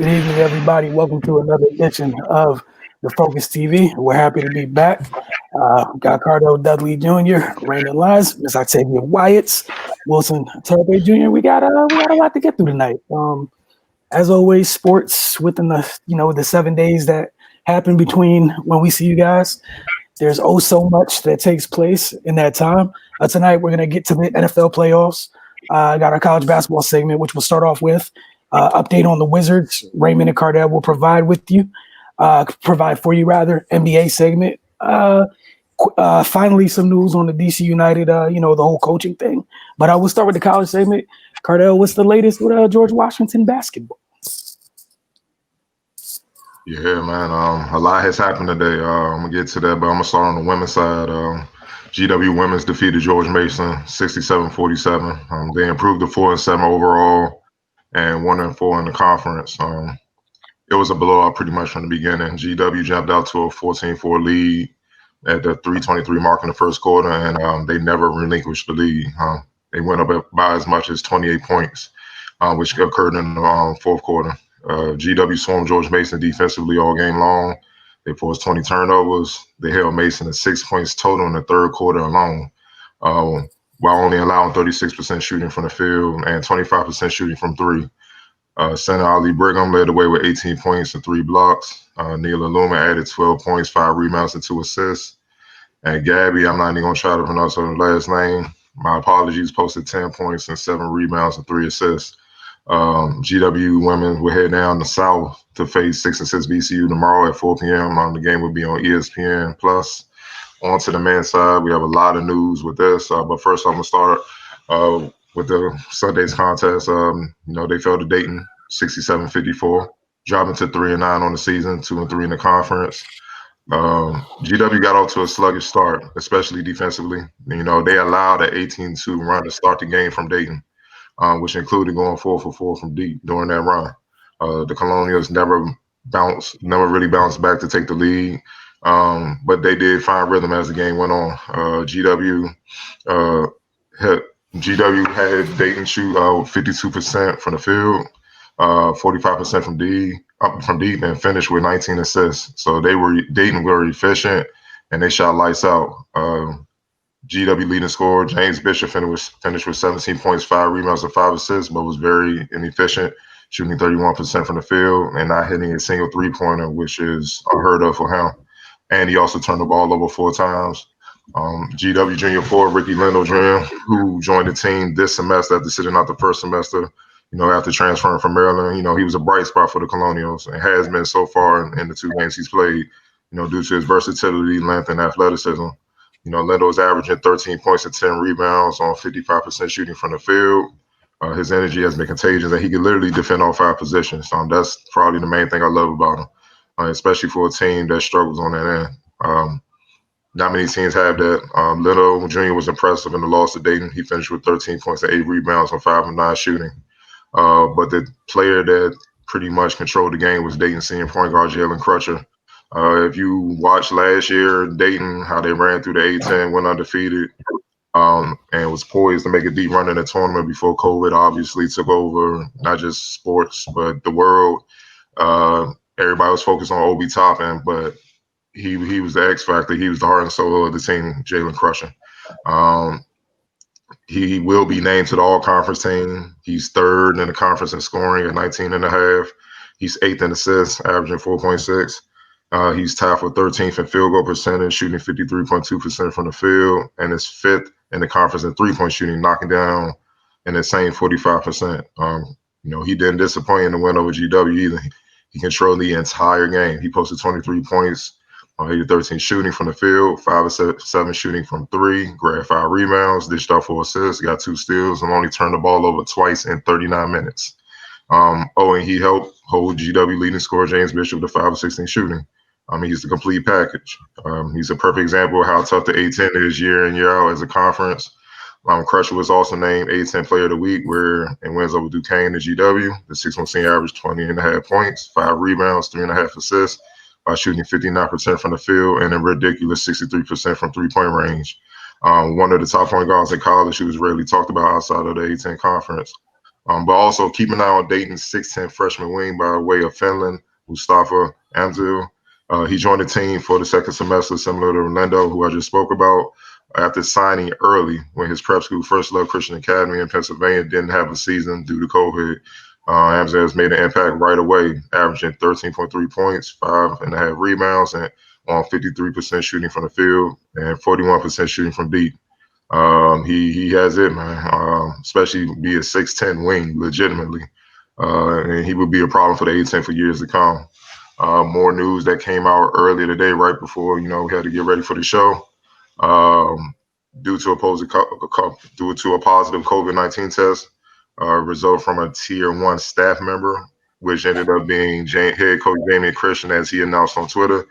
Good evening, everybody. Welcome to another edition of the Focus TV. We're happy to be back. Got Cardell Dudley Jr., Raymond Lines, Miss Octavia Wyatts, Wilson Terpe Jr. We got a lot to get through tonight. As always, sports within the 7 days that happen between when we see you guys. There's so much that takes place in that time. Tonight we're gonna get to the NFL playoffs. Got our college basketball segment, which we'll start off with. Update on the Wizards. Raymond and Cardell will provide for you, NBA segment. Finally, some news on the DC United, the whole coaching thing. But we'll start with the college segment. Cardell, what's the latest with George Washington basketball? Yeah, man. A lot has happened today. I'm gonna get to that, but I'm gonna start on the women's side. GW Women's defeated George Mason 67-47. They improved to 4-7 overall and 1-4 in the conference. It was a blowout pretty much from the beginning. GW jumped out to a 14-4 lead at the 3:23 mark in the first quarter, and they never relinquished the lead. They went up by as much as 28 points, which occurred in the fourth quarter. GW swarmed George Mason defensively all game long. They forced 20 turnovers. They held Mason at 6 points total in the third quarter alone, while only allowing 36% shooting from the field and 25% shooting from three. Center Ali Brigham led the way with 18 points and 3 blocks. Neil Aluma added 12 points, 5 rebounds, and 2 assists. And Gabby, I'm not even going to try to pronounce her last name. My apologies, posted 10 points and 7 rebounds and 3 assists. GW women will head down the south to face 6-6 VCU tomorrow at 4 p.m. The game will be on ESPN+. On to the men's side, we have a lot of news with this. But first, I'm going to start with the Sunday's contest. They fell to Dayton 67-54, dropping to 3-9 on the season, 2-3 in the conference. GW got off to a sluggish start, especially defensively. They allowed an 18-2 run to start the game from Dayton, which included going 4 for 4 from deep during that run. The Colonials never really bounced back to take the lead, but they did find rhythm as the game went on. GW had Dayton shoot 52% from the field, 45% from deep, and finished with 19 assists. So Dayton were efficient, and they shot lights out. GW leading scorer James Bishop finished with 17 points, 5 rebounds, and 5 assists, but was very inefficient, shooting 31% from the field and not hitting a single three-pointer, which is unheard of for him. And he also turned the ball over 4 times. GW junior forward Ricky Lindell Jr., who joined the team this semester after sitting out the first semester, after transferring from Maryland. He was a bright spot for the Colonials and has been so far in the 2 games he's played, due to his versatility, length, and athleticism. Lindell's averaging 13 points and 10 rebounds on 55% shooting from the field. His energy has been contagious, and he can literally defend all 5 positions. That's probably the main thing I love about him, especially for a team that struggles on that end. Not many teams have that. Lindell Jr. was impressive in the loss to Dayton. He finished with 13 points and 8 rebounds on 5 of 9 shooting. But the player that pretty much controlled the game was Dayton senior point guard Jalen Crutcher. If you watched last year, Dayton, how they ran through the A-10, went undefeated, and was poised to make a deep run in the tournament before COVID obviously took over, not just sports, but the world. Everybody was focused on Obi Toppin, but he was the X factor. He was the heart and soul of the team, Jalen Crutcher. He will be named to the all-conference team. He's 3rd in the conference in scoring at 19.5. He's 8th in assists, averaging 4.6. He's tied for 13th in field goal percentage, shooting 53.2% from the field, and is 5th in the conference in three-point shooting, knocking down in the same 45%. He didn't disappoint in the win over GW either. He controlled the entire game. He posted 23 points on 8 of 13 shooting from the field, 5 of 7 shooting from 3, grabbed 5 rebounds, dished out 4 assists, got 2 steals, and only turned the ball over twice in 39 minutes. And he helped hold GW leading scorer James Bishop to 5 of 16 shooting. He's the complete package. He's a perfect example of how tough the A-10 is year in, year out as a conference. Crutcher was also named A-10 Player of the Week, where in wins over Duquesne and GW, the 6'1" senior averaged 20.5 points, 5 rebounds, 3.5 assists, by shooting 59% from the field and a ridiculous 63% from three-point range. One of the top point guards in college who was rarely talked about outside of the A-10 conference. But also keep an eye on Dayton's 6'10 freshman wing by way of Finland, Mustafa Amzil. He joined the team for the second semester, similar to Orlando, who I just spoke about, after signing early when his prep school, First Love Christian Academy in Pennsylvania, didn't have a season due to COVID. Amzil has made an impact right away, averaging 13.3 points, 5.5 rebounds, and on 53% shooting from the field and 41% shooting from deep. He has it, man. Especially be a 6'10 wing, legitimately, and he would be a problem for the A-10 for years to come. More news that came out earlier today, right before we had to get ready for the show. Due to a positive COVID-19 test, result from a Tier 1 staff member, which ended up being head coach Damian Christian, as he announced on Twitter.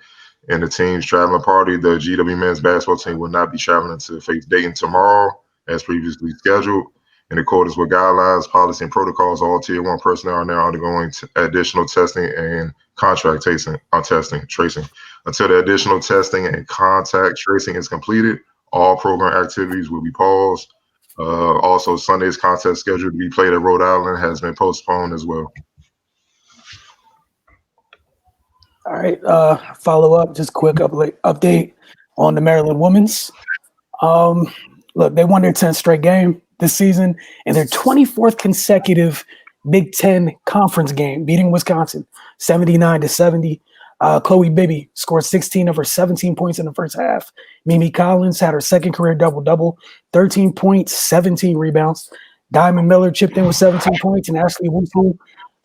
And the team's traveling party, the GW men's basketball team will not be traveling to face Dayton tomorrow, as previously scheduled. In accordance with guidelines, policy, and protocols, all Tier 1 personnel are now undergoing additional testing and contact tracing. Until the additional testing and contact tracing is completed, all program activities will be paused. Also, Sunday's contest scheduled to be played at Rhode Island has been postponed as well. All right, follow up, just quick update on the Maryland Women's. Look, they won their 10th straight game this season and their 24th consecutive Big Ten conference game, beating Wisconsin 79-70. Chloe Bibby scored 16 of her 17 points in the first half. Mimi Collins had her second career double-double, 13 points, 17 rebounds. Diamond Miller chipped in with 17 points, and Ashley Woodfull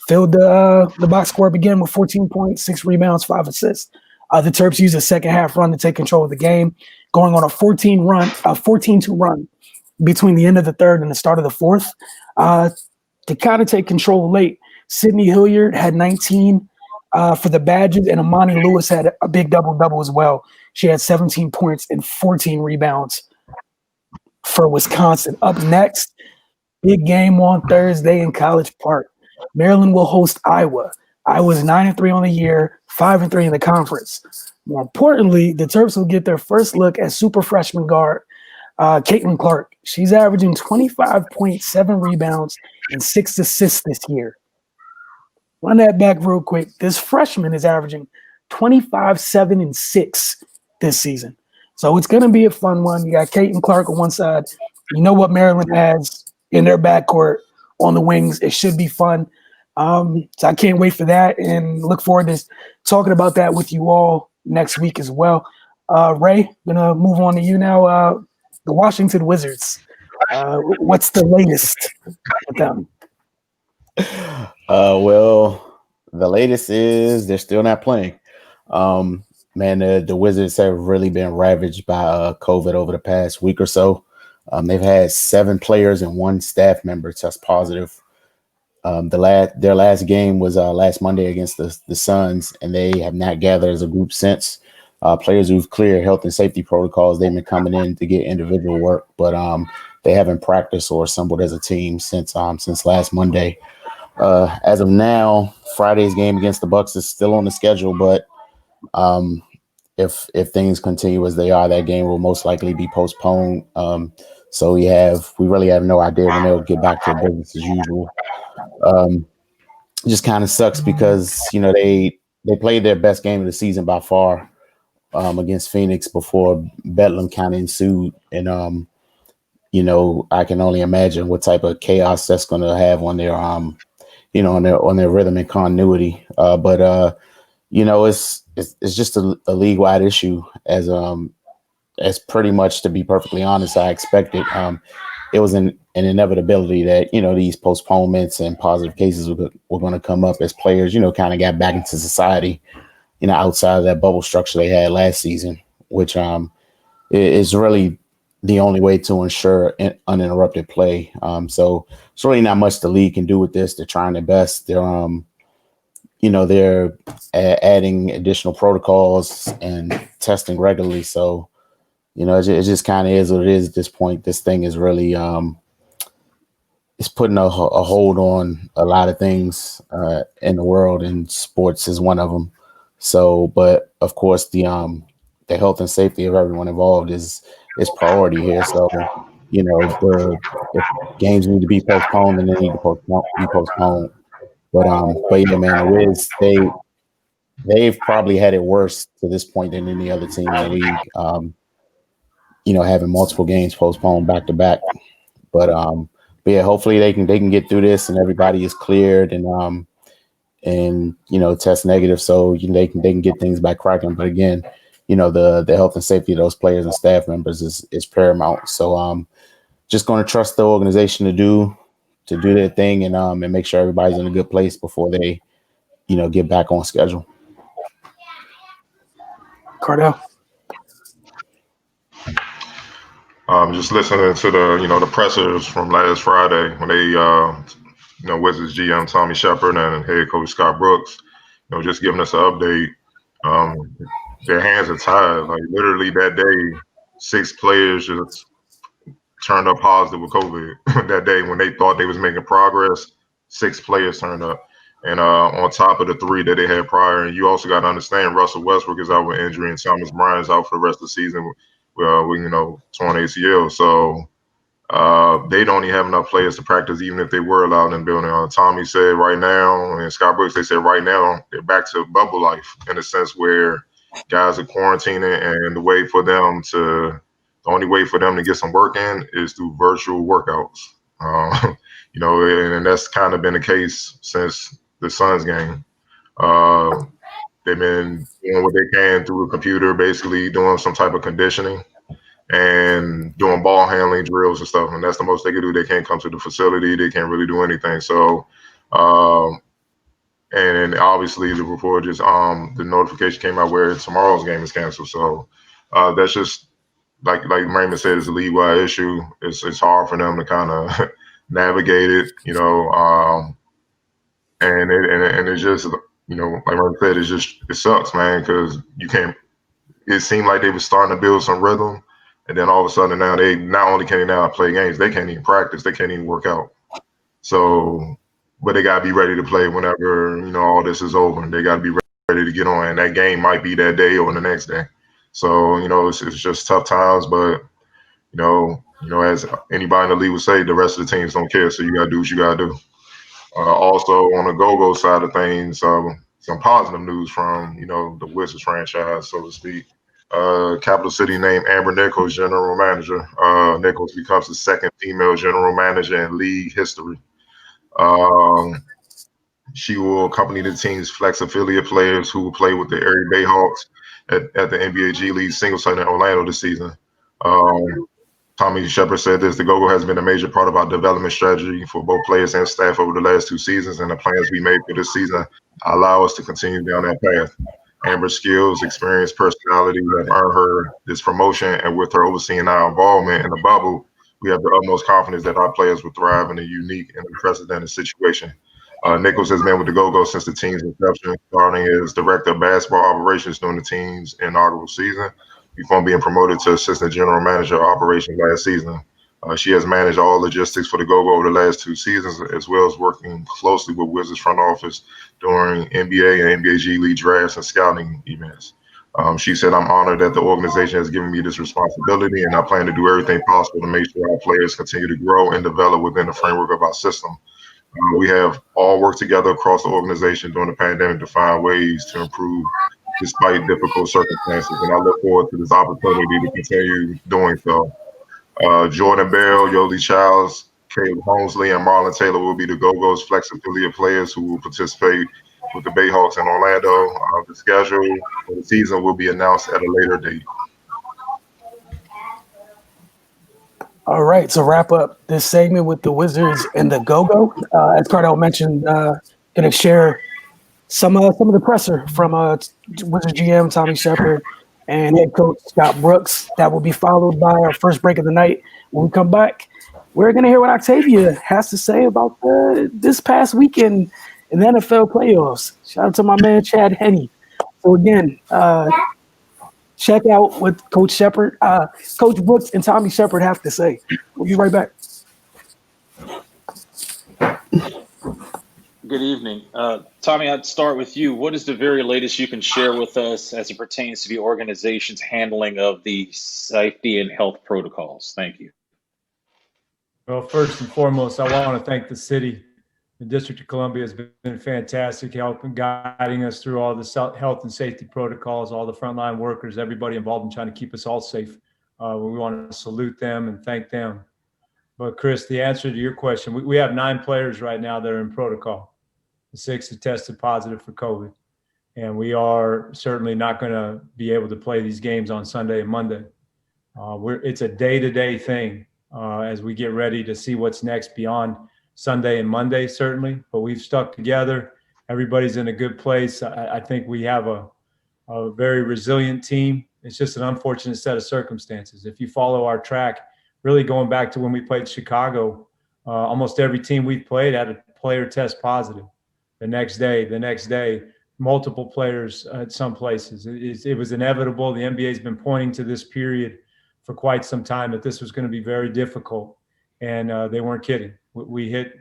filled the box score up again with 14 points, 6 rebounds, 5 assists. The Terps used a second half run to take control of the game, going on a 14-2 run between the end of the third and the start of the fourth to kind of take control late. Sydney Hilliard had 19 for the Badgers, and Amani Lewis had a big double-double as well. She had 17 points and 14 rebounds for Wisconsin. Up next, big game on Thursday in College Park. Maryland will host Iowa. Iowa's 9-3 on the year, 5-3 in the conference. More importantly, the Terps will get their first look at super freshman guard Caitlin Clark. She's averaging 25.7 rebounds and 6 assists this year. Run that back real quick. This freshman is averaging 25, 7, and 6 this season. So it's going to be a fun one. You got Caitlin Clark on one side. You know what Maryland has in their backcourt on the wings. It should be fun. So I can't wait for that and look forward to talking about that with you all next week as well. Ray, going to move on to you now. The Washington Wizards. What's the latest with them? Well, the latest is they're still not playing. Man, the Wizards have really been ravaged by COVID over the past week or so. They've had 7 players and 1 staff member test positive. Their last game was last Monday against the Suns, and they have not gathered as a group since. Players who've cleared health and safety protocols, they've been coming in to get individual work, but they haven't practiced or assembled as a team since last Monday. As of now, Friday's game against the Bucks is still on the schedule, but if things continue as they are, that game will most likely be postponed. So we really have no idea when they'll get back to business as usual. Just kind of sucks because they played their best game of the season by far against Phoenix before Bedlam kind of ensued, and I can only imagine what type of chaos that's going to have on their on their rhythm and continuity. But it's just a league-wide issue as pretty much, to be perfectly honest, I expected. It was an inevitability that, these postponements and positive cases were going to come up as players, kind of got back into society, outside of that bubble structure they had last season, which is really the only way to ensure uninterrupted play. So it's really not much the league can do with this. They're trying their best. They're adding additional protocols and testing regularly. So, it just kind of is what it is at this point. This thing is really it's putting a hold on a lot of things in the world, and sports is one of them. So, but of course, the health and safety of everyone involved is priority here. So, if games need to be postponed, then they need to be postponed. But yeah, man, the Wiz, they've probably had it worse to this point than any other team in the league. Having multiple games postponed back to back. But yeah, hopefully they can get through this and everybody is cleared and test negative so they can get things back cracking. But again, the health and safety of those players and staff members is paramount. So just going to trust the organization to do their thing and make sure everybody's in a good place before they get back on schedule. Cardell. Just listening to the pressers from last Friday when they Wizards GM Tommy Shepard and head coach Scott Brooks, just giving us an update. Their hands are tied. Like literally that day, 6 players just turned up positive with COVID. That day when they thought they was making progress, 6 players turned up. And on top of the 3 that they had prior, and you also got to understand Russell Westbrook is out with injury and Thomas Bryant's out for the rest of the season with torn ACL. So they don't even have enough players to practice, even if they were allowed in the building. Tommy said right now, and Scott Brooks, they said right now they're back to bubble life in a sense where guys are quarantining, and the only way for them to get some work in is through virtual workouts. And that's kind of been the case since the Suns game. They've been doing what they can through a computer, basically doing some type of conditioning and doing ball handling drills and stuff. And that's the most they can do. They can't come to the facility. They can't really do anything. So, and obviously the report just the notification came out where tomorrow's game is canceled. So that's just like Raymond said, it's a league-wide issue. It's hard for them to kind of navigate it, and it's just like Raymond said, it sucks, man, because you can't. It seemed like they were starting to build some rhythm, and then all of a sudden now they not only can they now play games, they can't even practice, they can't even work out. So, but they gotta be ready to play whenever all this is over, and they gotta be ready to get on. And that game might be that day or the next day. So it's just tough times, but as anybody in the league would say, the rest of the teams don't care. So you gotta do what you gotta do. Also on the go-go side of things, some positive news from the Wizards franchise, so to speak. Capital City named Amber Nichols general manager. Nichols becomes the 2nd female general manager in league history. She will accompany the team's flex affiliate players who will play with the Erie Bayhawks at the NBA G League singles site in Orlando this season. Tommy Shepard said this: the Go-Go has been a major part of our development strategy for both players and staff over the last 2 seasons, and the plans we made for this season allow us to continue down that path. Amber's skills, experience, personality have earned her this promotion, and with her overseeing our involvement in the bubble, we have the utmost confidence that our players will thrive in a unique and unprecedented situation. Nichols has been with the Go-Go since the team's inception, starting as director of basketball operations during the team's inaugural season, before being promoted to assistant general manager of operations last season. She has managed all logistics for the Go-Go over the last 2 seasons, as well as working closely with Wizards front office during NBA and NBA G League drafts and scouting events. She said, I'm honored that the organization has given me this responsibility, and I plan to do everything possible to make sure our players continue to grow and develop within the framework of our system. We have all worked together across the organization during the pandemic to find ways to improve despite difficult circumstances, and I look forward to this opportunity to continue doing so. Jordan Bell, Yoli Childs, Caleb Holmesley, and Marlon Taylor will be the Go-Go's flex affiliate players who will participate with the Bayhawks in Orlando. The schedule for the season will be announced at a later date. All right, so wrap up this segment with the Wizards and the Go-Go. As Cardell mentioned, going to share some of the presser from Wizards GM Tommy Shepard and head coach Scott Brooks. That will be followed by our first break of the night. When we come back, we're going to hear what Octavia has to say about this past weekend in the NFL playoffs. Shout out to my man Chad Henne. So again, check out what Coach Shepard, Coach Brooks, and Tommy Shepard have to say. We'll be right back. Good evening. Tommy, I'd start with you. What is the very latest you can share with us as it pertains to the organization's handling of the safety and health protocols? Thank you. Well, first and foremost, I want to thank the city. The District of Columbia has been fantastic, helping guiding us through all the health and safety protocols, all the frontline workers, everybody involved in trying to keep us all safe. We want to salute them and thank them. But Chris, the answer to your question, we have 9 players right now that are in protocol. The 6 have tested positive for COVID. And we are certainly not going to be able to play these games on Sunday and Monday. It's a day-to-day thing as we get ready to see what's next beyond Sunday and Monday, certainly. But we've stuck together. Everybody's in a good place. I think we have a very resilient team. It's just an unfortunate set of circumstances. If you follow our track, really going back to when we played Chicago, almost every team we've played had a player test positive. The next day, multiple players at some places. It was inevitable. The NBA's been pointing to this period for quite some time that this was going to be very difficult, and they weren't kidding. We hit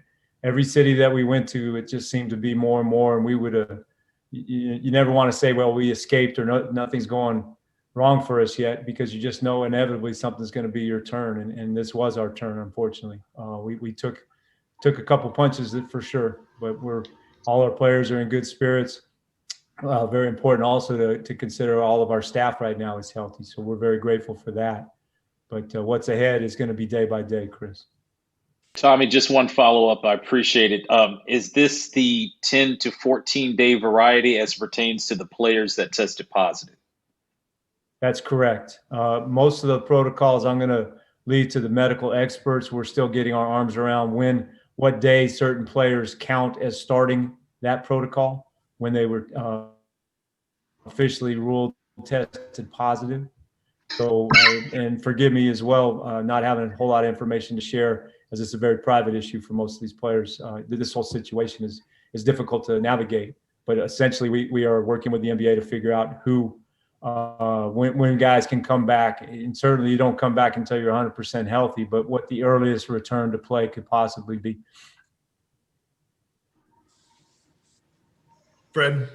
every city that we went to. It just seemed to be more and more, and we would you never want to say, well, we escaped or nothing's going wrong for us yet, because you just know inevitably something's going to be your turn, and this was our turn, unfortunately. We took a couple punches for sure, but all our players are in good spirits. Very important also to consider all of our staff right now is healthy. So we're very grateful for that. But what's ahead is going to be day by day, Chris. Tommy, just one follow-up. I appreciate it. Is this the 10 to 14-day variety as pertains to the players that tested positive? That's correct. Most of the protocols I'm going to leave to the medical experts. We're still getting our arms around what day certain players count as starting that protocol, when they were officially ruled tested positive. So, and forgive me as well, not having a whole lot of information to share, as it's a very private issue for most of these players. This whole situation is difficult to navigate. But essentially, we are working with the NBA to figure out when guys can come back. And certainly you don't come back until you're 100% healthy, but what the earliest return to play could possibly be. Fred.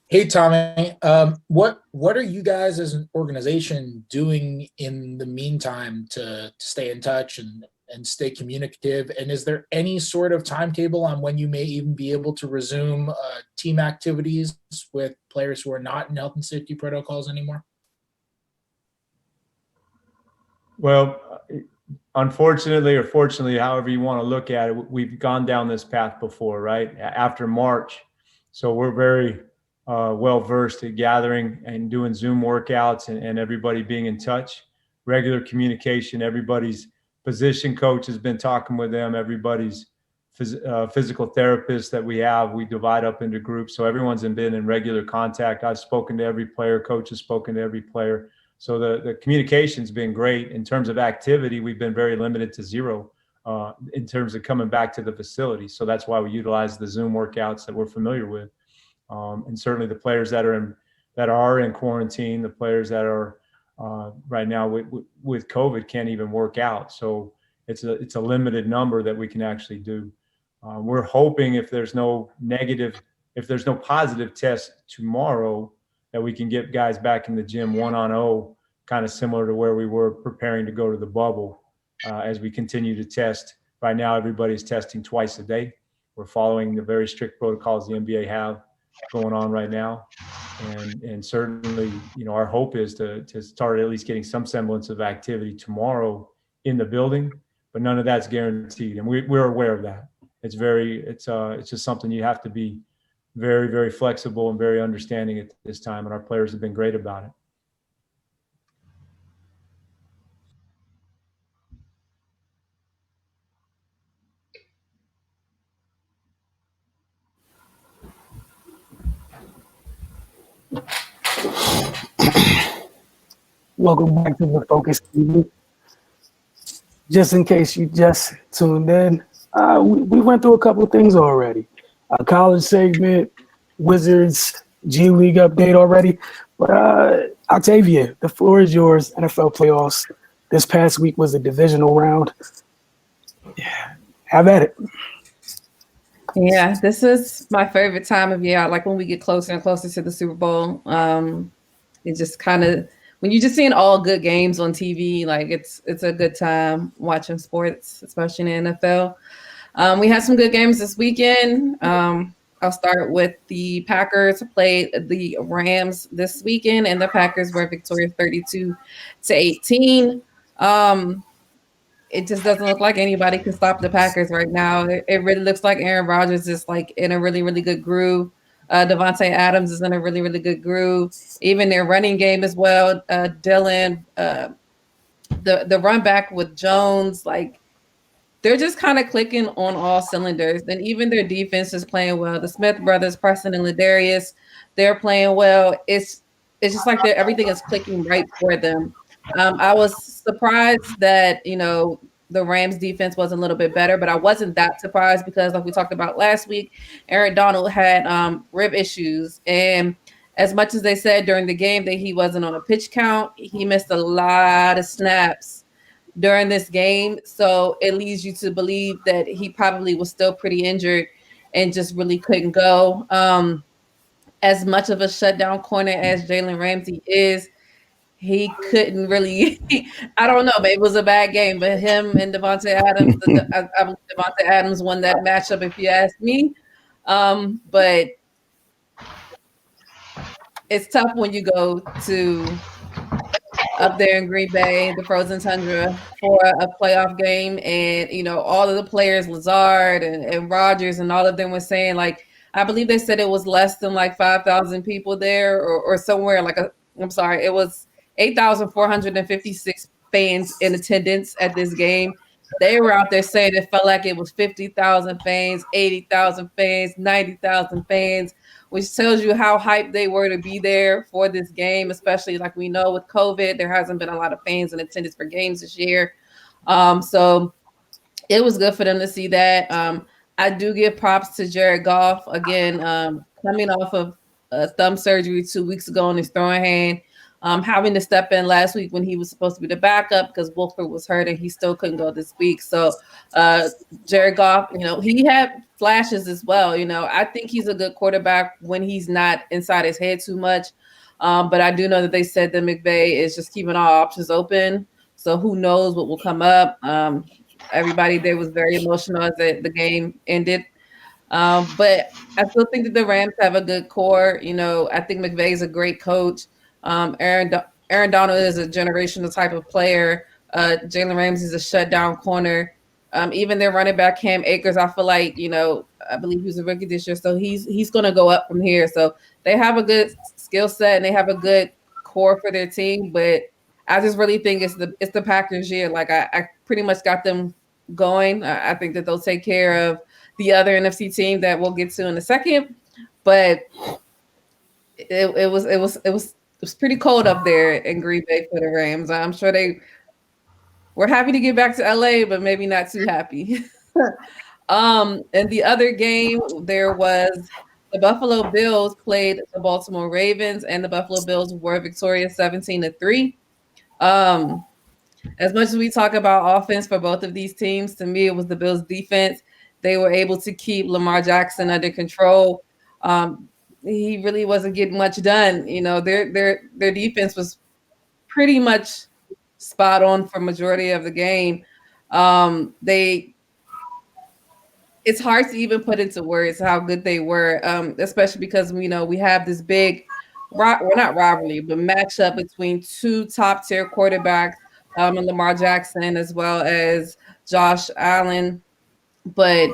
Hey, Tommy. What are you guys as an organization doing in the meantime to stay in touch and stay communicative? And is there any sort of timetable on when you may even be able to resume team activities with players who are not in health and safety protocols anymore? Well, unfortunately or fortunately, however you want to look at it, we've gone down this path before, right? After March. So we're very well versed at gathering and doing Zoom workouts and everybody being in touch, regular communication. Everybody's position coach has been talking with them. Everybody's physical therapist that we have, we divide up into groups. So everyone's been in regular contact. I've spoken to every player. Coach has spoken to every player. So the communication's been great. In terms of activity, we've been very limited to zero in terms of coming back to the facility. So that's why we utilize the Zoom workouts that we're familiar with. And certainly the players that are in quarantine, the players that are right now with COVID can't even work out. So it's a limited number that we can actually do. We're hoping if there's no positive test tomorrow, that we can get guys back in the gym 1-on-0, kind of similar to where we were preparing to go to the bubble as we continue to test. Right now, everybody's testing twice a day. We're following the very strict protocols the NBA have going on right now. And certainly, our hope is to start at least getting some semblance of activity tomorrow in the building, but none of that's guaranteed. And we're aware of that. It's just something you have to be very, very flexible and very understanding at this time. And our players have been great about it. Welcome back to the Focus TV. Just in case you just tuned in, we went through a couple of things already. A college segment, Wizards, G League update already. But Octavia, the floor is yours. NFL playoffs. This past week was a divisional round. Yeah, have at it. Yeah, this is my favorite time of year. Like when we get closer and closer to the Super Bowl. It just kind of when you're just seeing all good games on TV, like it's a good time watching sports, especially in the NFL. We had some good games this weekend. I'll start with the Packers played the Rams this weekend, and the Packers were victorious 32-18. It just doesn't look like anybody can stop the Packers right now. It really looks like Aaron Rodgers is like in a really, really good groove. Devontae Adams is in a really, really good groove. Even their running game as well. Dylan, the run back with Jones, like they're just kind of clicking on all cylinders. And even their defense is playing well. The Smith brothers, Preston and Ladarius, they're playing well. It's just like everything is clicking right for them. I was surprised that, the Rams defense was a little bit better, but I wasn't that surprised because like we talked about last week, Aaron Donald had rib issues. And as much as they said during the game that he wasn't on a pitch count, he missed a lot of snaps during this game. So it leads you to believe that he probably was still pretty injured and just really couldn't go. As much of a shutdown corner as Jalen Ramsey is, he couldn't really, I don't know, maybe it was a bad game, but him and Devontae Adams, I believe Devontae Adams won that matchup if you ask me. But it's tough when you go to up there in Green Bay, the frozen tundra, for a playoff game. And, all of the players, Lazard and Rodgers and all of them were saying, like, I believe they said it was less than like 5,000 people there or somewhere it was 8,456 fans in attendance at this game. They were out there saying it felt like it was 50,000 fans, 80,000 fans, 90,000 fans, which tells you how hyped they were to be there for this game, especially like we know with COVID, there hasn't been a lot of fans in attendance for games this year. So it was good for them to see that. I do give props to Jared Goff again, coming off of thumb surgery 2 weeks ago on his throwing hand, having to step in last week when he was supposed to be the backup because Wolford was hurt and he still couldn't go this week. So Jared Goff, he had flashes as well. I think he's a good quarterback when he's not inside his head too much. But I do know that they said that McVay is just keeping all options open. So who knows what will come up. Everybody there was very emotional as the game ended. But I still think that the Rams have a good core. I think McVay is a great coach. Aaron Donald is a generational type of player. Jalen Ramsey is a shutdown corner. Even their running back Cam Akers, I feel like, I believe he was a rookie this year, so he's going to go up from here. So they have a good skill set and they have a good core for their team. But I just really think it's the Packers year. Like I pretty much got them going. I think that they'll take care of the other NFC team that we'll get to in a second. But it was pretty cold up there in Green Bay for the Rams. I'm sure they were happy to get back to LA, but maybe not too happy. And the other game, there was the Buffalo Bills played the Baltimore Ravens, and the Buffalo Bills were victorious 17-3. As much as we talk about offense for both of these teams, to me, it was the Bills' defense. They were able to keep Lamar Jackson under control. He really wasn't getting much done. Their defense was pretty much spot on for majority of the game. It's hard to even put into words how good they were, especially because we have this big, not rivalry, but matchup between two top tier quarterbacks, and Lamar Jackson as well as Josh Allen, but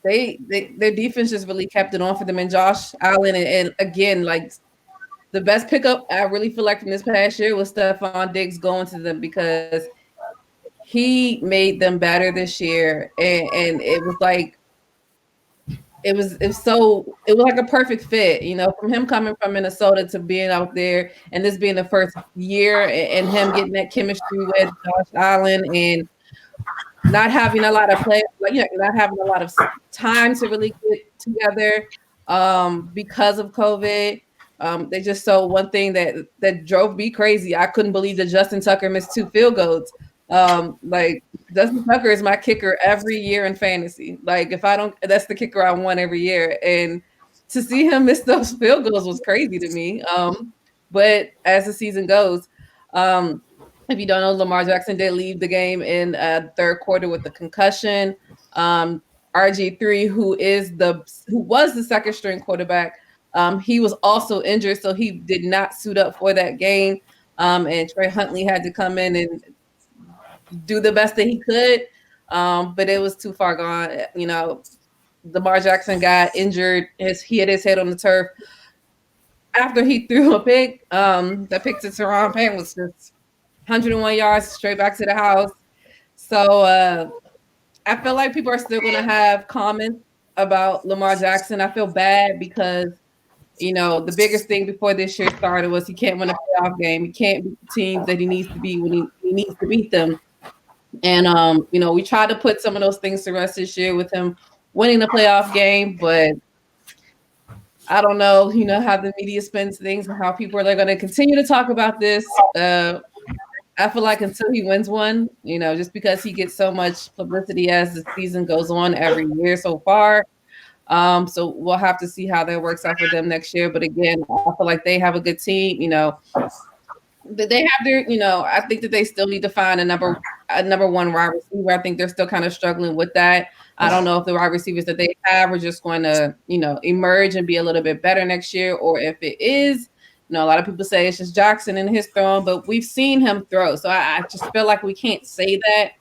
their defense just really kept it on for them. And Josh Allen, and again, like the best pickup I really feel like from this past year was Stephon Diggs going to them because he made them better this year, and it was like it was like a perfect fit, from him coming from Minnesota to being out there and this being the first year and him getting that chemistry with Josh Allen and not having a lot of play, not having a lot of time to really get together because of COVID. They just saw one thing that drove me crazy. I couldn't believe that Justin Tucker missed 2 field goals. Like Justin Tucker is my kicker every year in fantasy. Like if I don't, that's the kicker I want every year. And to see him miss those field goals was crazy to me. But as the season goes, if you don't know, Lamar Jackson did leave the game in third quarter with a concussion. RG3, who was the second string quarterback, he was also injured, so he did not suit up for that game. And Trey Huntley had to come in and do the best that he could, but it was too far gone. You know, Lamar Jackson got injured. He hit his head on the turf after he threw a pick. The pick to Teron Payne was just 101 yards straight back to the house. So I feel like people are still going to have comments about Lamar Jackson. I feel bad because, you know, the biggest thing before this year started was he can't win a playoff game. He can't beat the teams that he needs to beat when he needs to beat them. And, you know, we tried to put some of those things to rest this year with him winning the playoff game, but I don't know, you know, how the media spends things and how people are going to continue to talk about this. I feel like until he wins one, you know, just because he gets so much publicity as the season goes on every year so far. So we'll have to see how that works out for them next year. But again, I feel like they have a good team. You know, they have their, you know, I think that they still need to find a number one wide receiver. I think they're still kind of struggling with that. I don't know if the wide receivers that they have are just going to, you know, emerge and be a little bit better next year, or if it is, you know, a lot of people say it's just Jackson and his throwing, but we've seen him throw. So I just feel like we can't say that,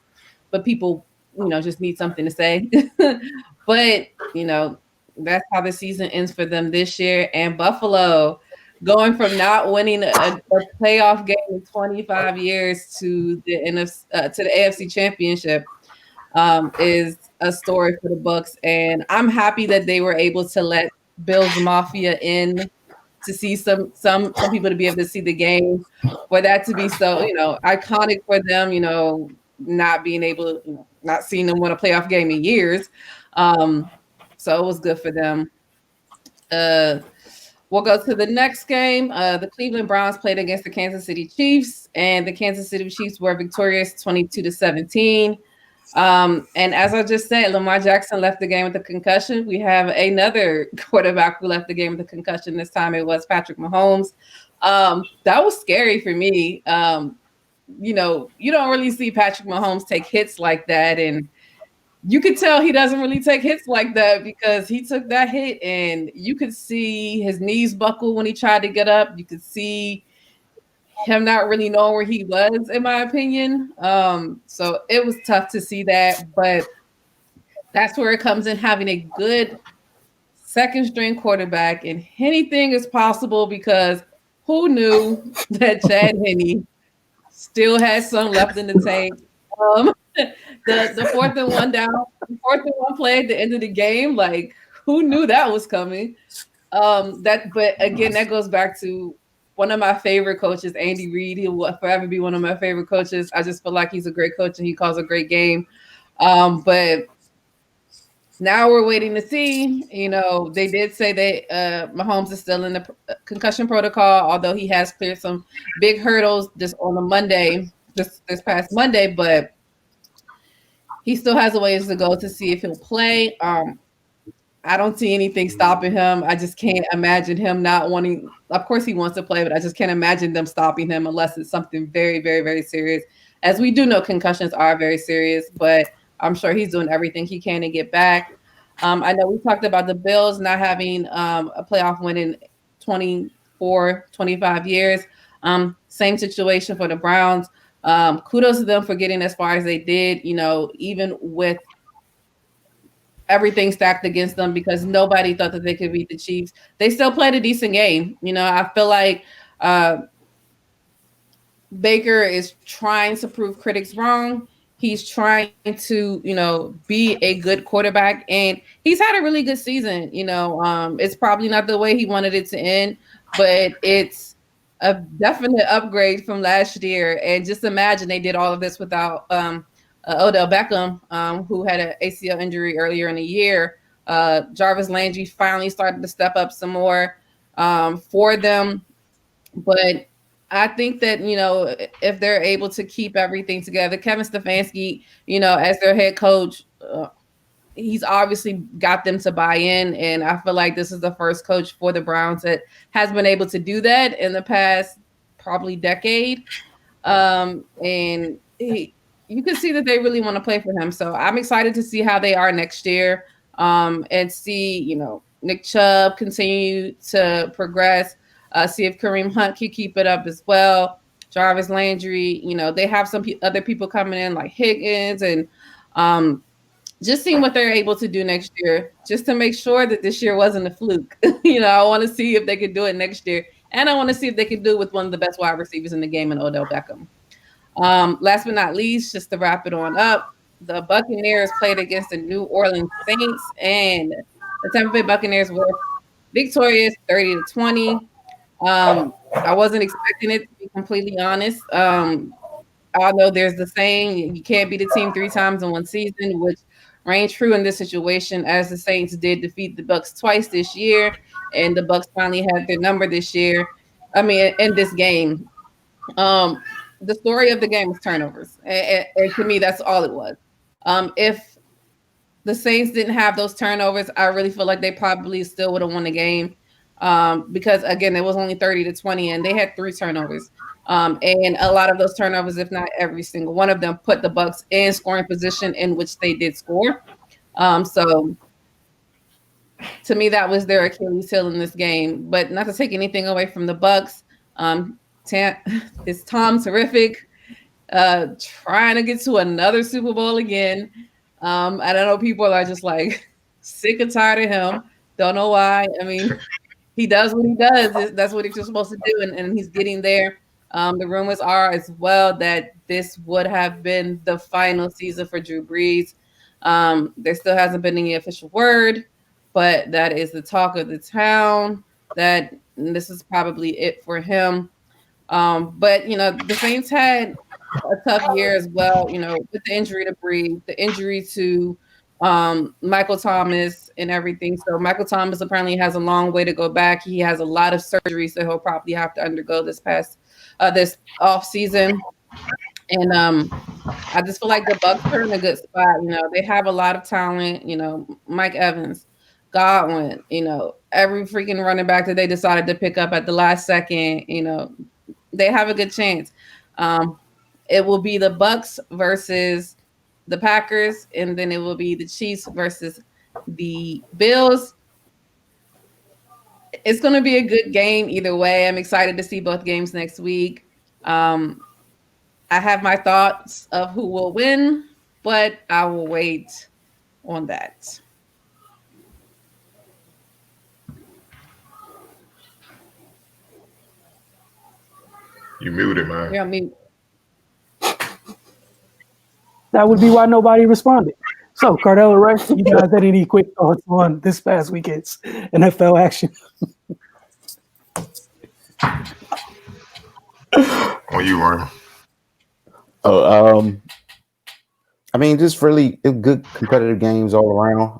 but people, you know, just need something to say. But, you know, that's how the season ends for them this year. And Buffalo, going from not winning a playoff game in 25 years to the AFC Championship is a story for the Bucs. And I'm happy that they were able to let Bills Mafia in to see some people to be able to see the game, for that to be so, you know, iconic for them, you know, not being able, you know, not seeing them win a playoff game in years. So it was good for them. We'll go to the next game. The Cleveland Browns played against the Kansas City Chiefs, and the Kansas City Chiefs were victorious 22-17. And as I just said, Lamar Jackson left the game with a concussion. We have another quarterback who left the game with a concussion. This time it was Patrick Mahomes. That was scary for me. You know, you don't really see Patrick Mahomes take hits like that. And you could tell he doesn't really take hits like that, because he took that hit and you could see his knees buckle when he tried to get up. You could see him not really knowing where he was, in my opinion. So it was tough to see that, but that's where it comes in, having a good second string quarterback, and anything is possible, because who knew that Chad Henne still has some left in the tank. The fourth and one play at the end of the game, like, who knew that was coming? But again, that goes back to one of my favorite coaches, Andy Reid. He will forever be one of my favorite coaches. I just feel like he's a great coach and he calls a great game. But now we're waiting to see. You know, they did say that Mahomes is still in the concussion protocol, although he has cleared some big hurdles just on a Monday, this past Monday, but he still has a ways to go to see if he'll play. I don't see anything stopping him. I just can't imagine him not wanting. Of course, he wants to play, but I just can't imagine them stopping him unless it's something very, very, very serious. As we do know, concussions are very serious, but I'm sure he's doing everything he can to get back. I know we talked about the Bills not having a playoff win in 24, 25 years. Same situation for the Browns. Kudos to them for getting as far as they did, you know, even with everything stacked against them, because nobody thought that they could beat the Chiefs. They still played a decent game. You know, I feel like Baker is trying to prove critics wrong. He's trying to, you know, be a good quarterback, and he's had a really good season. You know, it's probably not the way he wanted it to end, but it's a definite upgrade from last year. And just imagine they did all of this without Odell Beckham, who had an ACL injury earlier in the year. Jarvis Landry finally started to step up some more for them. But I think that, you know, if they're able to keep everything together, Kevin Stefanski, you know, as their head coach, he's obviously got them to buy in, and I feel like this is the first coach for the Browns that has been able to do that in the past probably decade. And you can see that they really want to play for him. So I'm excited to see how they are next year, and see, Nick Chubb continue to progress, see if Kareem Hunt can keep it up as well. Jarvis Landry, they have some other people coming in like Higgins, and just seeing what they're able to do next year, just to make sure that this year wasn't a fluke. I want to see if they could do it next year. And I want to see if they can do it with one of the best wide receivers in the game, in Odell Beckham. Last but not least, just to wrap it on up, the Buccaneers played against the New Orleans Saints, and the Tampa Bay Buccaneers were victorious 30-20. I wasn't expecting it, to be completely honest. Although there's the saying, you can't beat a team 3 times in one season, which rang true in this situation, as the Saints did defeat the Bucs twice this year, and the Bucs finally had their number this year. In this game. The story of the game was turnovers, and to me, that's all it was. If the Saints didn't have those turnovers, I really feel like they probably still would have won the game, because, again, it was only 30-20, and they had 3 turnovers. And a lot of those turnovers, if not every single one of them, put the Bucs in scoring position, in which they did score. So to me, that was their Achilles heel in this game. But not to take anything away from the Bucs, is Tom terrific, trying to get to another Super Bowl again. I don't know, people are just like sick and tired of him. Don't know why. He does what he does. That's what he's supposed to do, and he's getting there. The rumors are as well that this would have been the final season for Drew Brees. There still hasn't been any official word, but that is the talk of the town, that this is probably it for him. But the Saints had a tough year as well, with the injury to Brees, the injury to Michael Thomas and everything. So Michael Thomas apparently has a long way to go back. He has a lot of surgeries that he'll probably have to undergo this off season. And I just feel like the Bucs are in a good spot. They have a lot of talent. Mike Evans, Godwin. Every freaking running back that they decided to pick up at the last second. They have a good chance. It will be the Bucs versus the Packers, and then it will be the Chiefs versus the Bills. It's going to be a good game either way. I'm excited to see both games next week. I have my thoughts of who will win, but I will wait on that. You muted, man. You're on mute. That would be why nobody responded. So, Cardell or Ray, you guys had any quick thoughts on this past weekend's NFL action? On you, Ryan. Just really good competitive games all around.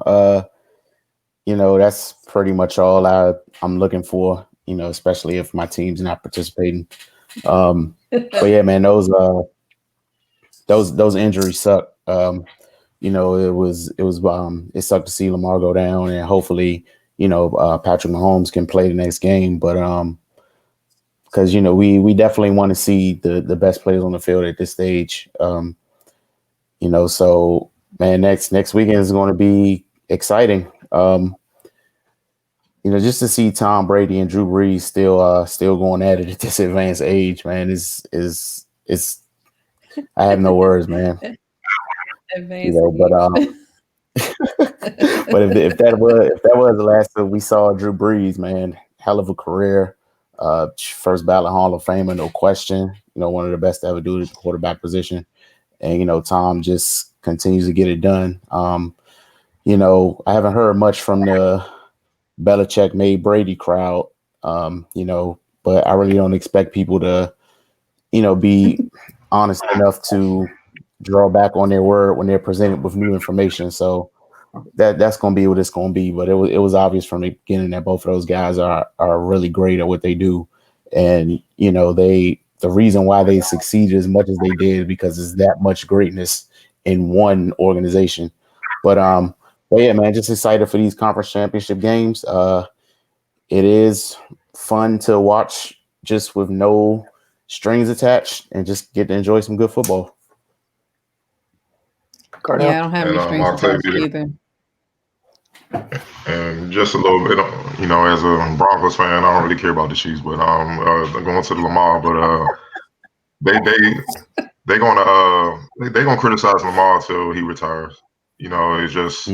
That's pretty much all I'm looking for, especially if my team's not participating. But yeah, man, those injuries suck. It sucked to see Lamar go down, and hopefully, Patrick Mahomes can play the next game. But because we definitely want to see the best players on the field at this stage. So man, next weekend is going to be exciting. Just to see Tom Brady and Drew Brees still going at it at this advanced age, man, is I have no words, man. But if that was the last time we saw Drew Brees, man, hell of a career, first ballot Hall of Famer, no question. One of the best to ever do it at the quarterback position, and Tom just continues to get it done. I haven't heard much from the Belichick made Brady crowd, but I really don't expect people to, be honest enough to draw back on their word when they're presented with new information. So that's going to be what it's going to be. But it was obvious from the beginning that both of those guys are really great at what they do. And, the reason why they succeeded as much as they did because there's that much greatness in one organization. But But yeah, man, just excited for these conference championship games. It is fun to watch just with no strings attached and just get to enjoy some good football. Cardell? Yeah, I don't have any strings attached Octavia, either. and just a little bit, as a Broncos fan, I don't really care about the Chiefs, but going to the Lamar, but they're gonna criticize Lamar till he retires. It's just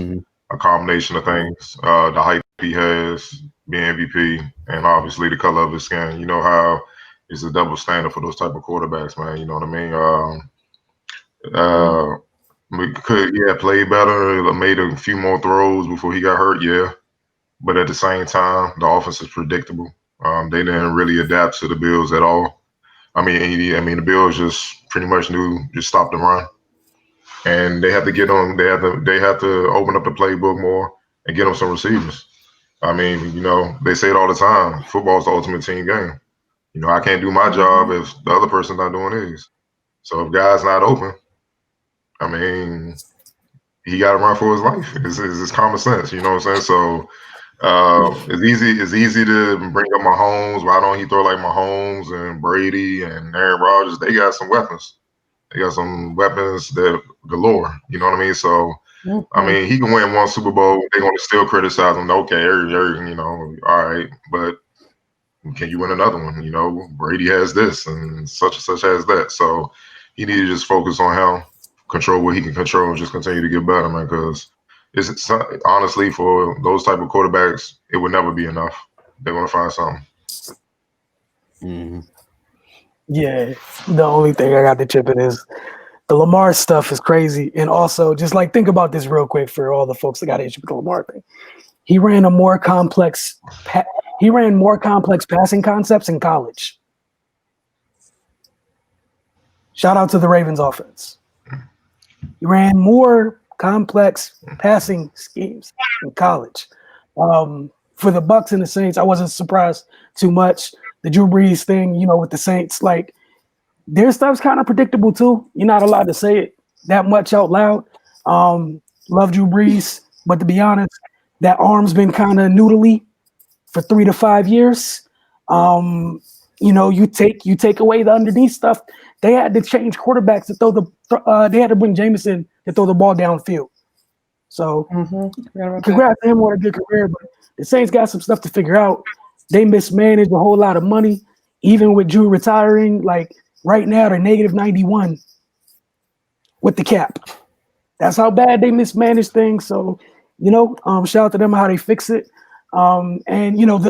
a combination of things. The hype he has, being MVP, and obviously the color of his skin. You know how it's a double standard for those type of quarterbacks, man. You know what I mean? Could play better, made a few more throws before he got hurt, yeah. But at the same time, the offense is predictable. They didn't really adapt to the Bills at all. I mean, the Bills just pretty much just stop the run, and they have to get on. They have to open up the playbook more and get them some receivers. I mean, they say it all the time. Football is the ultimate team game. I can't do my job if the other person's not doing his. So if guy's not open, I mean, he got to run for his life. It's common sense. You know what I'm saying? So it's easy to bring up Mahomes. Why don't he throw like Mahomes and Brady and Aaron Rodgers? They got some weapons. They got some weapons that galore. You know what I mean? So I mean, he can win one Super Bowl. They're gonna still criticize him. Okay, all right, but can you win another one? Brady has this and such has that. So he need to just focus on him, control what he can control, and just continue to get better, man. Because it's honestly, for those type of quarterbacks, it would never be enough. They're gonna find something. Mm-hmm. Yeah, the only thing I got to chip in is the Lamar stuff is crazy. And also, just like think about this real quick for all the folks that got an issue with the Lamar thing. He ran more complex passing concepts in college. Shout out to the Ravens offense. He ran more complex passing schemes in college. For the Bucs and the Saints, I wasn't surprised too much. The Drew Brees thing, with the Saints, like their stuff's kind of predictable too. You're not allowed to say it that much out loud. Love Drew Brees, but to be honest, that arm's been kind of noodly for 3 to 5 years. You take away the underneath stuff. They had to change quarterbacks to throw they had to bring Jameson to throw the ball downfield. So congrats to him on a good career, but the Saints got some stuff to figure out. They mismanaged a whole lot of money, even with Drew retiring. Like right now, they're negative 91 with the cap. That's how bad they mismanaged things. So, shout out to them how they fix it. And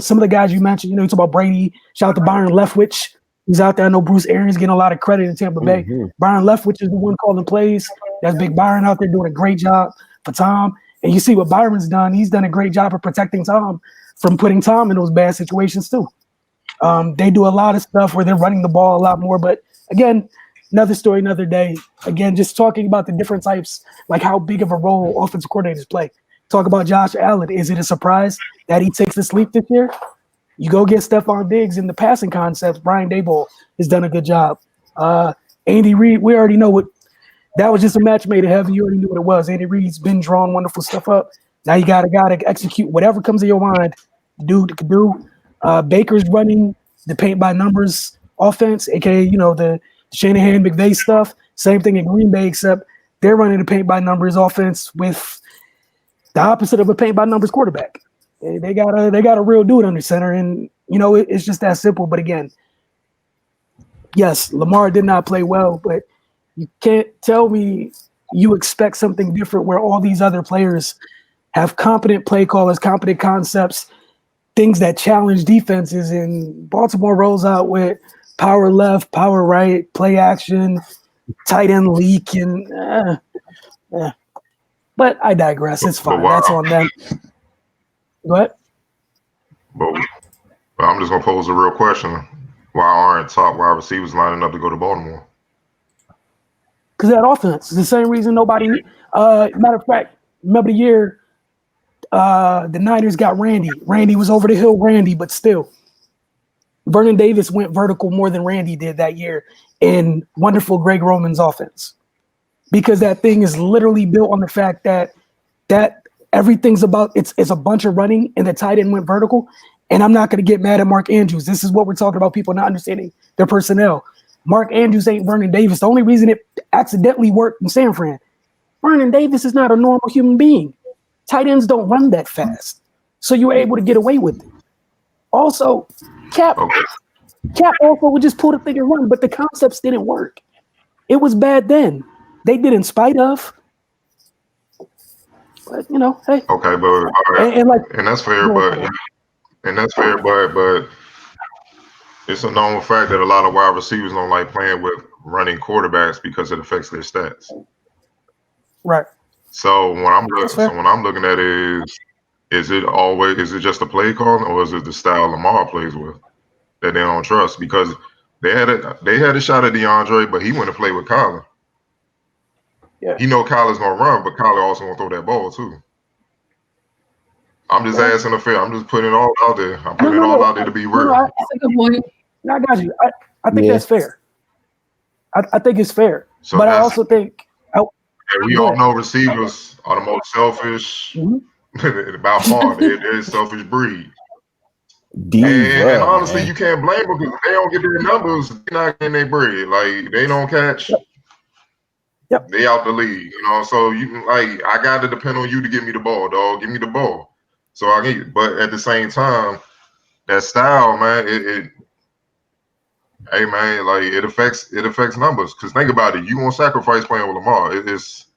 some of the guys you mentioned, you talk about Brady. Shout out to Byron Leftwich. He's out there. I know Bruce Arians getting a lot of credit in Tampa Bay. Byron Leftwich is the one calling plays. That's Big Byron out there doing a great job for Tom. And you see what Byron's done. He's done a great job of protecting Tom from putting Tom in those bad situations too. They do a lot of stuff where they're running the ball a lot more. But again, another story, another day. Again, just talking about the different types, like how big of a role offensive coordinators play. Talk about Josh Allen. Is it a surprise that he takes this leap this year? You go get Stephon Diggs in the passing concepts. Brian Daboll has done a good job. Andy Reid, we already know what that was, just a match made in heaven. You already knew what it was. Andy Reid's been drawing wonderful stuff up. Now you got a guy to execute whatever comes to your mind. Dude can do. Baker's running the paint by numbers offense, aka the Shanahan McVay stuff. Same thing in Green Bay, except they're running the paint by numbers offense with the opposite of a paint by numbers quarterback. They got a real dude under center, and it's just that simple. But again, yes, Lamar did not play well, but you can't tell me you expect something different where all these other players have competent play callers, competent concepts, things that challenge defenses, and Baltimore rolls out with power left, power right, play action, tight end leak, and But I digress. It's fine. That's on them. What? But I'm just gonna pose a real question: why aren't top wide receivers lining up to go to Baltimore? Because that offense is the same reason nobody. Matter of fact, remember the year the Niners got Randy. Randy was over the hill, Randy, but still, Vernon Davis went vertical more than Randy did that year in wonderful Greg Roman's offense. Because that thing is literally built on the fact that everything's about it's a bunch of running and the tight end went vertical. And I'm not going to get mad at Mark Andrews. This is what we're talking about, people not understanding their personnel. Mark Andrews ain't Vernon Davis. The only reason it accidentally worked in San Fran, Vernon Davis is not a normal human being. Tight ends don't run that fast. So you were able to get away with it. Also, Cap also would just pull the thing and run, but the concepts didn't work. It was bad then. They did in spite of. But, hey. Okay, but all right. And that's fair, but it's a known fact that a lot of wide receivers don't like playing with running quarterbacks because it affects their stats. Right. So when I'm looking at it is it just a play call or is it the style Lamar plays with that they don't trust? Because they had a shot at DeAndre, but he went to play with Kyler. Yeah. He know Kyler's gonna run, but Kyler also gonna throw that ball too. I'm just asking a fair. I'm just putting it all out there. I'm putting it all out there to be real. That's a good point. I got you. I think that's fair. I think it's fair. So but I also think we all know receivers are the most selfish by far. They're a selfish breed. And honestly, you can't blame them because if they don't get their numbers, they're not getting their bread. Like they don't catch. Yep. They out the league, So I got to depend on you to give me the ball, dog. Give me the ball. So I get it. But at the same time, that style, man, it affects numbers. Because think about it, you won't sacrifice playing with Lamar. It's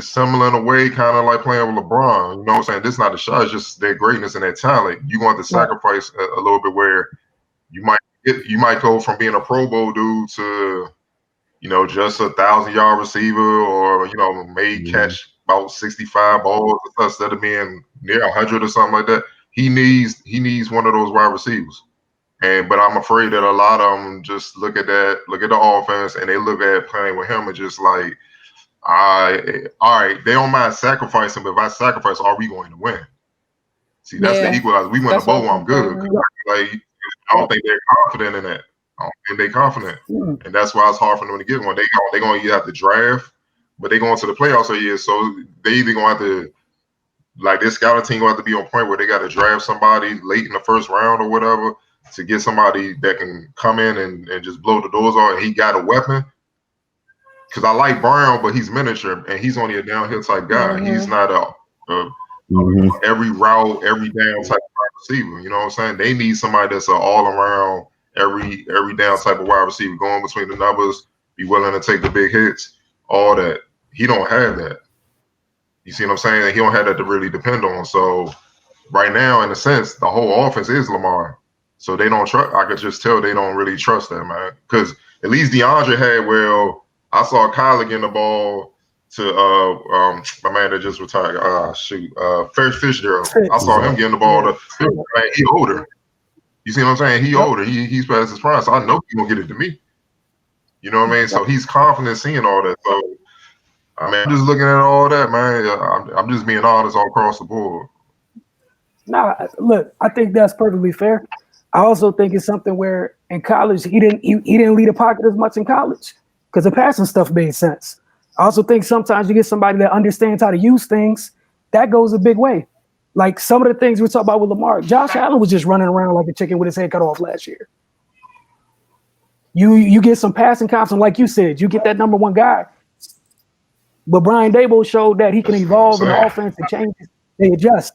similar in a way, kind of like playing with LeBron. You know what I'm saying? This is not a shot, it's just their greatness and their talent. You want to sacrifice a little bit where you might go from being a Pro Bowl dude to just a 1,000-yard receiver, or may catch about 65 balls instead of being near 100 or something like that. He needs one of those wide receivers. But I'm afraid that a lot of them just look at the offense and they look at playing with him and just like, all right, they don't mind sacrificing, but if I sacrifice, are we going to win? See, that's the equalizer. We win the bowl, I'm good. Like, I don't think they're confident in that. I don't think they're confident. And that's why it's hard for them to get one. They're going to either have to draft, but they're going to the playoffs every year. So they either going to have to, like this scouting team going to have to be on point where they got to draft somebody late in the first round or whatever to get somebody that can come in and just blow the doors off. And he got a weapon. Because I like Brown, but he's miniature and he's only a downhill type guy. He's not every route, every down type of receiver. You know what I'm saying? They need somebody that's an all around, every down type of wide receiver, going between the numbers, be willing to take the big hits, all that. He don't have that. You see what I'm saying? He don't have that to really depend on. So right now, in a sense, the whole offense is Lamar. So they don't trust. I could just tell they don't really trust that, man. Because at least DeAndre had, I saw Kyler getting the ball to my man that just retired. Ferris Fitzgerald. I saw him getting the ball to man, he older. You see what I'm saying? He older. He's past his prime. So I know he's gonna get it to me. You know what I mean? So he's confident seeing all that. So I mean, I'm just looking at all that, man. I'm just being honest all across the board. Nah, look, I think that's perfectly fair. I also think it's something where in college he didn't lead a pocket as much in college because the passing stuff made sense. I also think sometimes you get somebody that understands how to use things. That goes a big way. Like some of the things we talk about with Lamar, Josh Allen was just running around like a chicken with his head cut off last year. You get some passing comps, and like you said, you get that number one guy. But Brian Daboll showed that he can evolve in the offense and change. They adjust.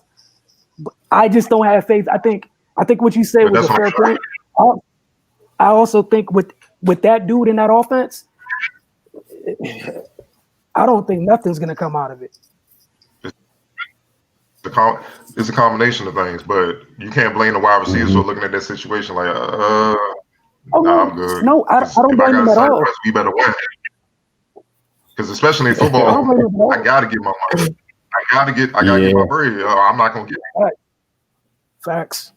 But I just don't have faith. I think what you said was a fair point. I also think with that dude in that offense, I don't think nothing's going to come out of it. It's a combination of things, but you can't blame the wide receivers for looking at that situation like, I'm good. No, I don't blame them at all. We better win. Because especially in football, I gotta get my money. I gotta get my bread. I'm not gonna get it. Right. Facts.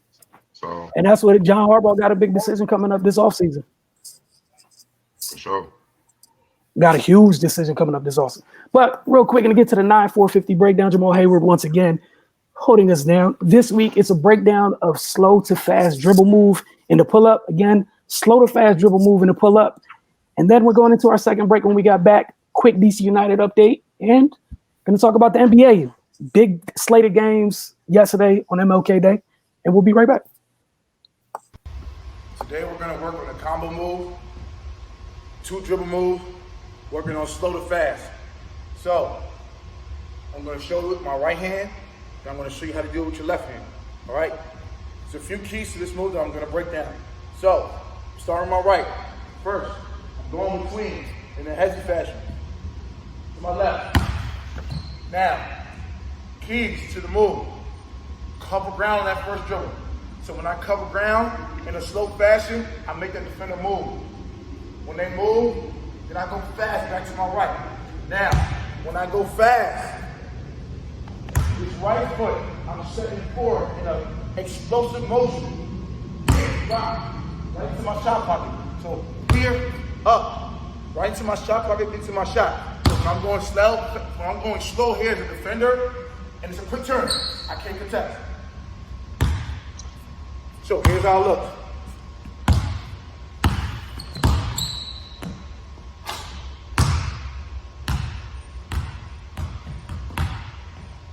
So, and that's what John Harbaugh got a big decision coming up this offseason. For sure. Got a huge decision coming up this offseason. But real quick, gonna get to the 9-4-50 breakdown. Jamal Hayward once again holding us down. This week it's a breakdown of slow to fast dribble move in the pull-up. Again, slow to fast dribble move in the pull-up. And then we're going into our second break when we got back. Quick DC United update and going to talk about the NBA. big slated games yesterday on MLK Day, and we'll be right back. Today we're going to work on a combo move, 2 dribble move, working on slow to fast. So I'm going to show you with my right hand, and I'm going to show you how to do it with your left hand. All right? There's a few keys to this move that I'm going to break down. So starting my right. First, I'm going between in a hezzy fashion to my left. Now, keys to the move. Cover ground on that first dribble. So when I cover ground in a slow fashion, I make the defender move. When they move, then I go fast back to my right. Now, when I go fast, this right foot, I'm setting forward in an explosive motion. Right into my shot pocket. So here, up, right into my shot pocket, into my shot. So when I'm going slow here as a defender, and it's a quick turn, I can't contest. So here's how I look.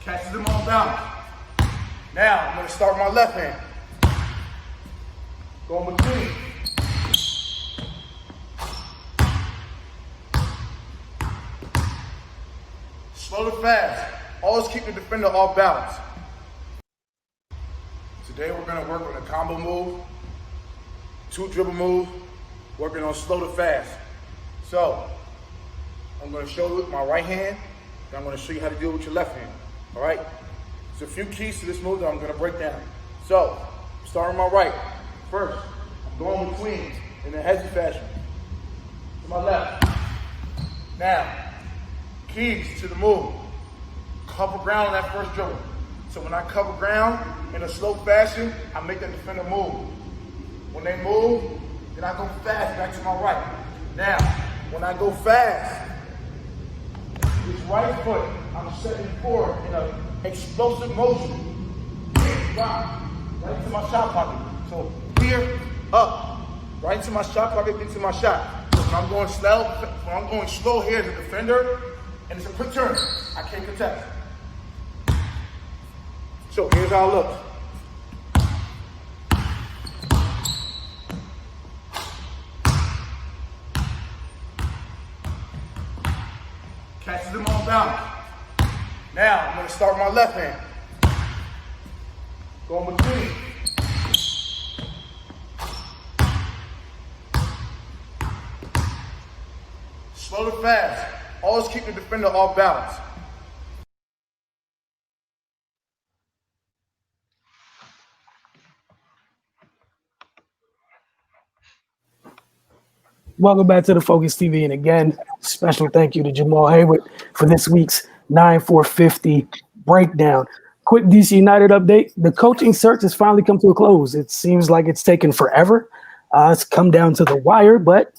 Catches them on balance. Now I'm going to start with my left hand. Going between. Slow to fast. Always keep the defender off balance. Today we're going to work on a combo move, 2 dribble move, working on slow to fast. So I'm going to show you with my right hand, and I'm going to show you how to do it with your left hand. All right? There's a few keys to this move that I'm going to break down. So starting my right. First, I'm going between in a hezzy fashion to my left. Now, keys to the move. Cover ground on that first dribble. So when I cover ground in a slow fashion, I make the defender move. When they move, then I go fast back to my right. Now, when I go fast, this right foot, I'm setting forward in an explosive motion. Right into my shot pocket. So here, up, right into my shot pocket, into my shot. So when I'm going slow here as a defender, and it's a quick turn, I can't contest. So here's how I look. Catches them on balance. Now I'm going to start with my left hand. Going between. Slow to fast. Always keep the defender off balance. Welcome back to the Focus TV, and again, special thank you to Jamal Hayward for this week's 9-4-50 breakdown. Quick DC United update. The coaching search has finally come to a close. It seems like it's taken forever. It's come down to the wire, but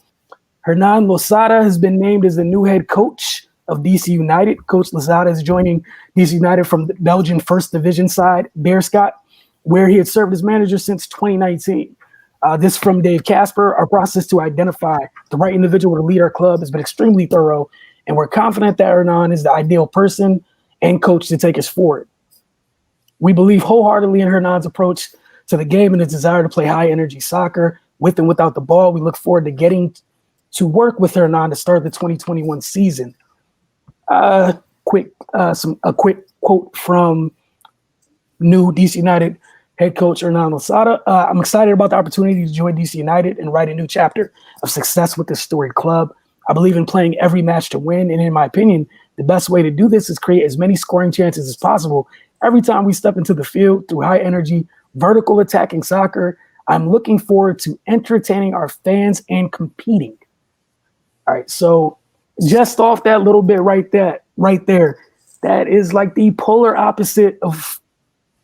Hernan Losada has been named as the new head coach of DC United. Coach Losada is joining DC United from the Belgian First Division side, Beerschot, where he had served as manager since 2019. This from Dave Casper. Our process to identify the right individual to lead our club has been extremely thorough, and we're confident that Hernan is the ideal person and coach to take us forward. We believe wholeheartedly in Hernan's approach to the game and his desire to play high-energy soccer with and without the ball. We look forward to getting to work with Hernan to start the 2021 season. A quick quote from new DC United head coach Hernan Losada. I'm excited about the opportunity to join DC United and write a new chapter of success with this storied club. I believe in playing every match to win, and in my opinion, the best way to do this is create as many scoring chances as possible every time we step into the field through high-energy, vertical attacking soccer. I'm looking forward to entertaining our fans and competing. All right, so just off that little bit right there, that is like the polar opposite of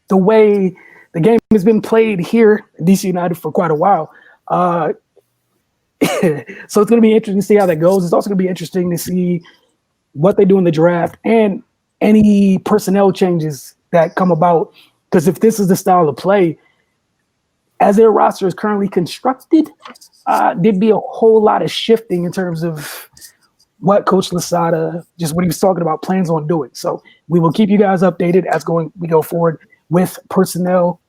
the way the game has been played here at DC United for quite a while. So it's going to be interesting to see how that goes. It's also going to be interesting to see what they do in the draft and any personnel changes that come about. Because if this is the style of play, as their roster is currently constructed, there'd be a whole lot of shifting in terms of what Coach Lasada, just what he was talking about, plans on doing. So we will keep you guys updated as we go forward with personnel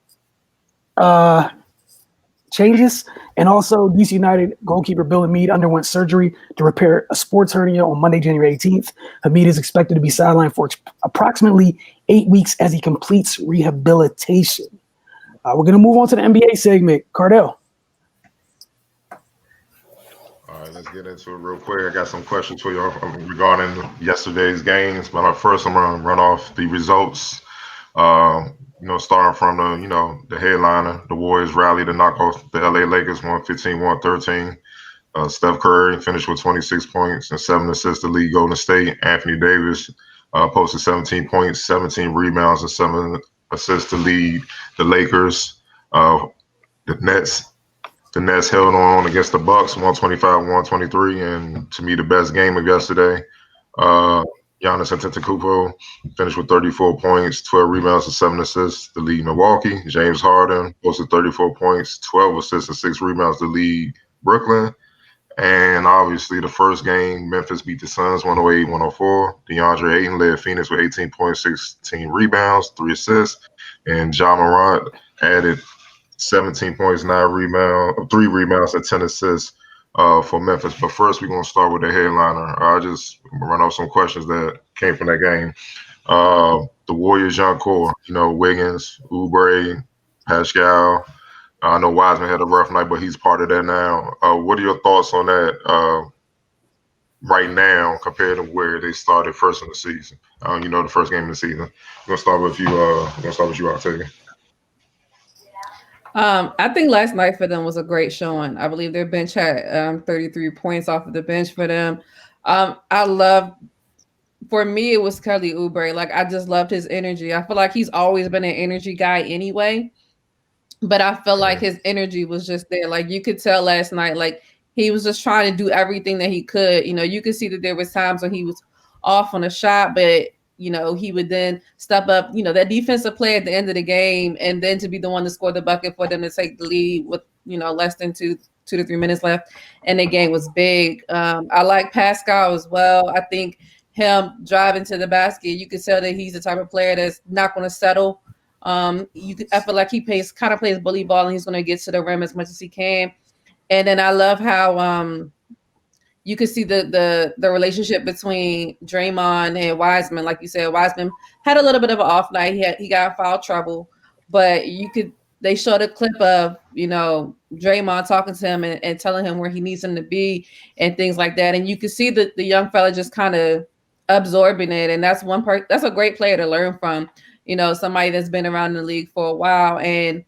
changes. And also, DC United goalkeeper Bill Hamid underwent surgery to repair a sports hernia on Monday, January 18th. Hamid is expected to be sidelined for approximately 8 weeks as he completes rehabilitation. We're going to move on to the NBA segment. Cardell. All right, let's get into it real quick. I got some questions for you regarding yesterday's games, but first I'm going to run off the results. Starting from the headliner, the Warriors rallied to knock off the LA Lakers 115-113. Steph Curry finished with 26 points and 7 assists to lead Golden State. Anthony Davis posted 17 points, 17 rebounds, and 7 assists to lead the Lakers. The Nets held on against the Bucks 125-123, and to me the best game of yesterday. Giannis Antetokounmpo finished with 34 points, 12 rebounds, and 7 assists to lead Milwaukee. James Harden posted 34 points, 12 assists, and 6 rebounds to lead Brooklyn. And obviously, the first game, Memphis beat the Suns 108-104. DeAndre Ayton led Phoenix with 18 points, 16 rebounds, 3 assists. And Ja Morant added 17 points, 3 rebounds, and 10 assists for Memphis. But first, we're going to start with the headliner. I'll just run off some questions that came from that game. The Warriors' young core, Wiggins, Oubre, Pascal. I know Wiseman had a rough night, but he's part of that now. What are your thoughts on that right now compared to where they started first in the season? The first game of the season. I'm going to start with you, Octavia. I think last night for them was a great showing. I believe their bench had 33 points off of the bench for them. For me, it was Kelly Oubre. Like, I just loved his energy. I feel like he's always been an energy guy anyway, but I feel like his energy was just there. Like, you could tell last night, like, he was just trying to do everything that he could. You could see that there was times when he was off on a shot, but he would then step up, that defensive play at the end of the game, and then to be the one to score the bucket for them to take the lead with, less than 2 to 3 minutes left. And the game was big. I like Pascal as well. I think him driving to the basket, you could tell that he's the type of player that's not going to settle. I feel like he plays bully ball, and he's going to get to the rim as much as he can. And then I love how, you could see the relationship between Draymond and Wiseman. Like you said, Wiseman had a little bit of an off night. He got in foul trouble, but they showed a clip of, Draymond talking to him and telling him where he needs him to be and things like that. And you could see the young fella just kind of absorbing it. And that's that's a great player to learn from, somebody that's been around the league for a while. And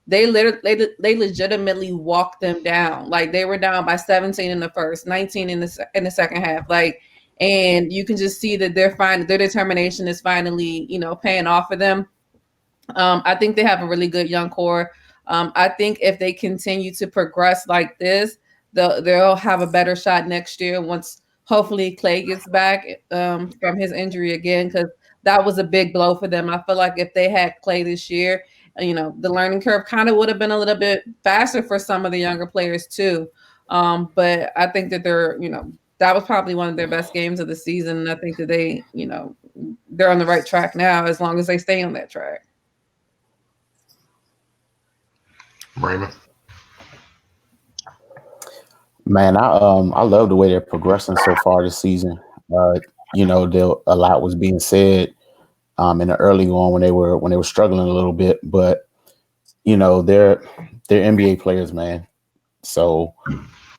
they legitimately walked them down. Like, they were down by 17 in the first, 19 in the second half. Like, and you can just see that their determination is finally, paying off for them. I think they have a really good young core. I think if they continue to progress like this, they'll have a better shot next year once hopefully Clay gets back from his injury again, because that was a big blow for them. I feel like if they had Clay this year, the learning curve kind of would have been a little bit faster for some of the younger players too. But I think that that was probably one of their best games of the season. And I think that they're on the right track now, as long as they stay on that track. Raymond. Man, I love the way they're progressing so far this season. A lot was being said in the early on when they were struggling a little bit, but they're NBA players, man. So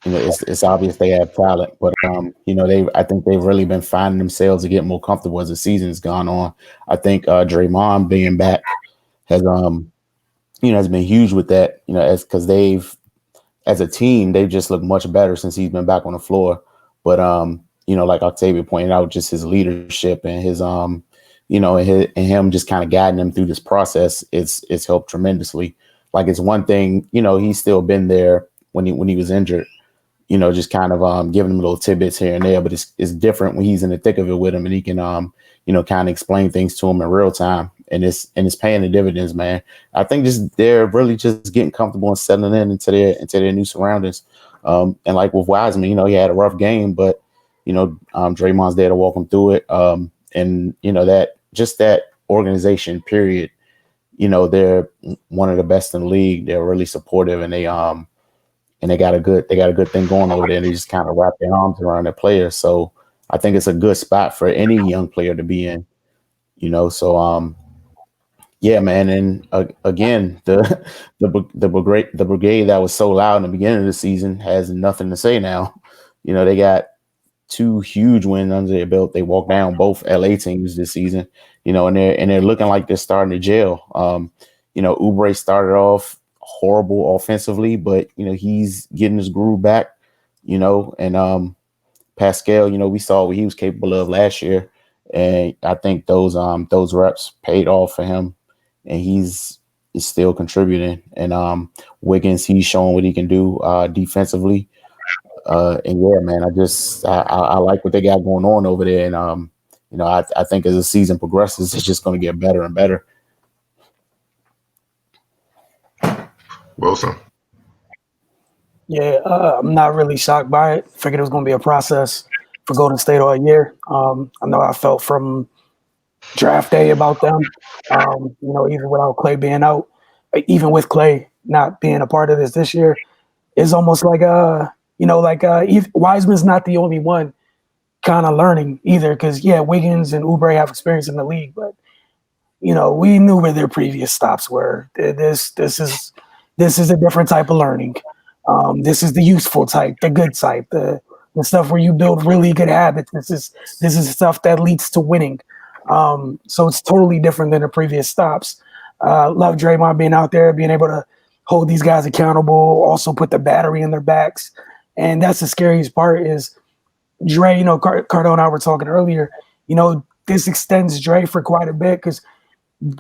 it's obvious they have talent, but I think they've really been finding themselves to get more comfortable as the season has gone on. I think Draymond being back has been huge with that. Because as a team, they've just looked much better since he's been back on the floor. But like Octavia pointed out, just his leadership and his and him just kind of guiding them through this process, it's helped tremendously. Like, it's one thing, he's still been there when he was injured, just kind of giving him little tidbits here and there, but it's different when he's in the thick of it with him and he can kind of explain things to him in real time, and it's paying the dividends, man. I think they're really just getting comfortable and settling into their new surroundings. And like with Wiseman, he had a rough game, but Draymond's there to walk them through it. And that organization period, they're one of the best in the league. They're really supportive, and they got a good thing going over there. And they just kind of wrap their arms around their players. So I think it's a good spot for any young player to be in. So yeah, man. And again, the brigade that was so loud in the beginning of the season has nothing to say now. They got 2 huge wins under their belt. They walked down both LA teams this season, and they're looking like they're starting to gel. Oubre started off horrible offensively, but he's getting his groove back, and Pascal, we saw what he was capable of last year, and I think those reps paid off for him, and he's still contributing. And Wiggins, he's showing what he can do defensively. And yeah, man, I like what they got going on over there. And, I think as the season progresses, it's just going to get better and better. Wilson. Yeah, I'm not really shocked by it. Figured it was going to be a process for Golden State all year. I know I felt from draft day about them, even without Clay being out, even with Clay not being a part of this year, it's almost like Wiseman's not the only one kind of learning either, because Wiggins and Oubre have experience in the league, but we knew where their previous stops were. This is a different type of learning. This is the useful type, the good type, the stuff where you build really good habits. This is stuff that leads to winning. So it's totally different than the previous stops. Love Draymond being out there, being able to hold these guys accountable, also put the battery in their backs. And that's the scariest part is Dre, Cardell and I were talking earlier, this extends Dre for quite a bit because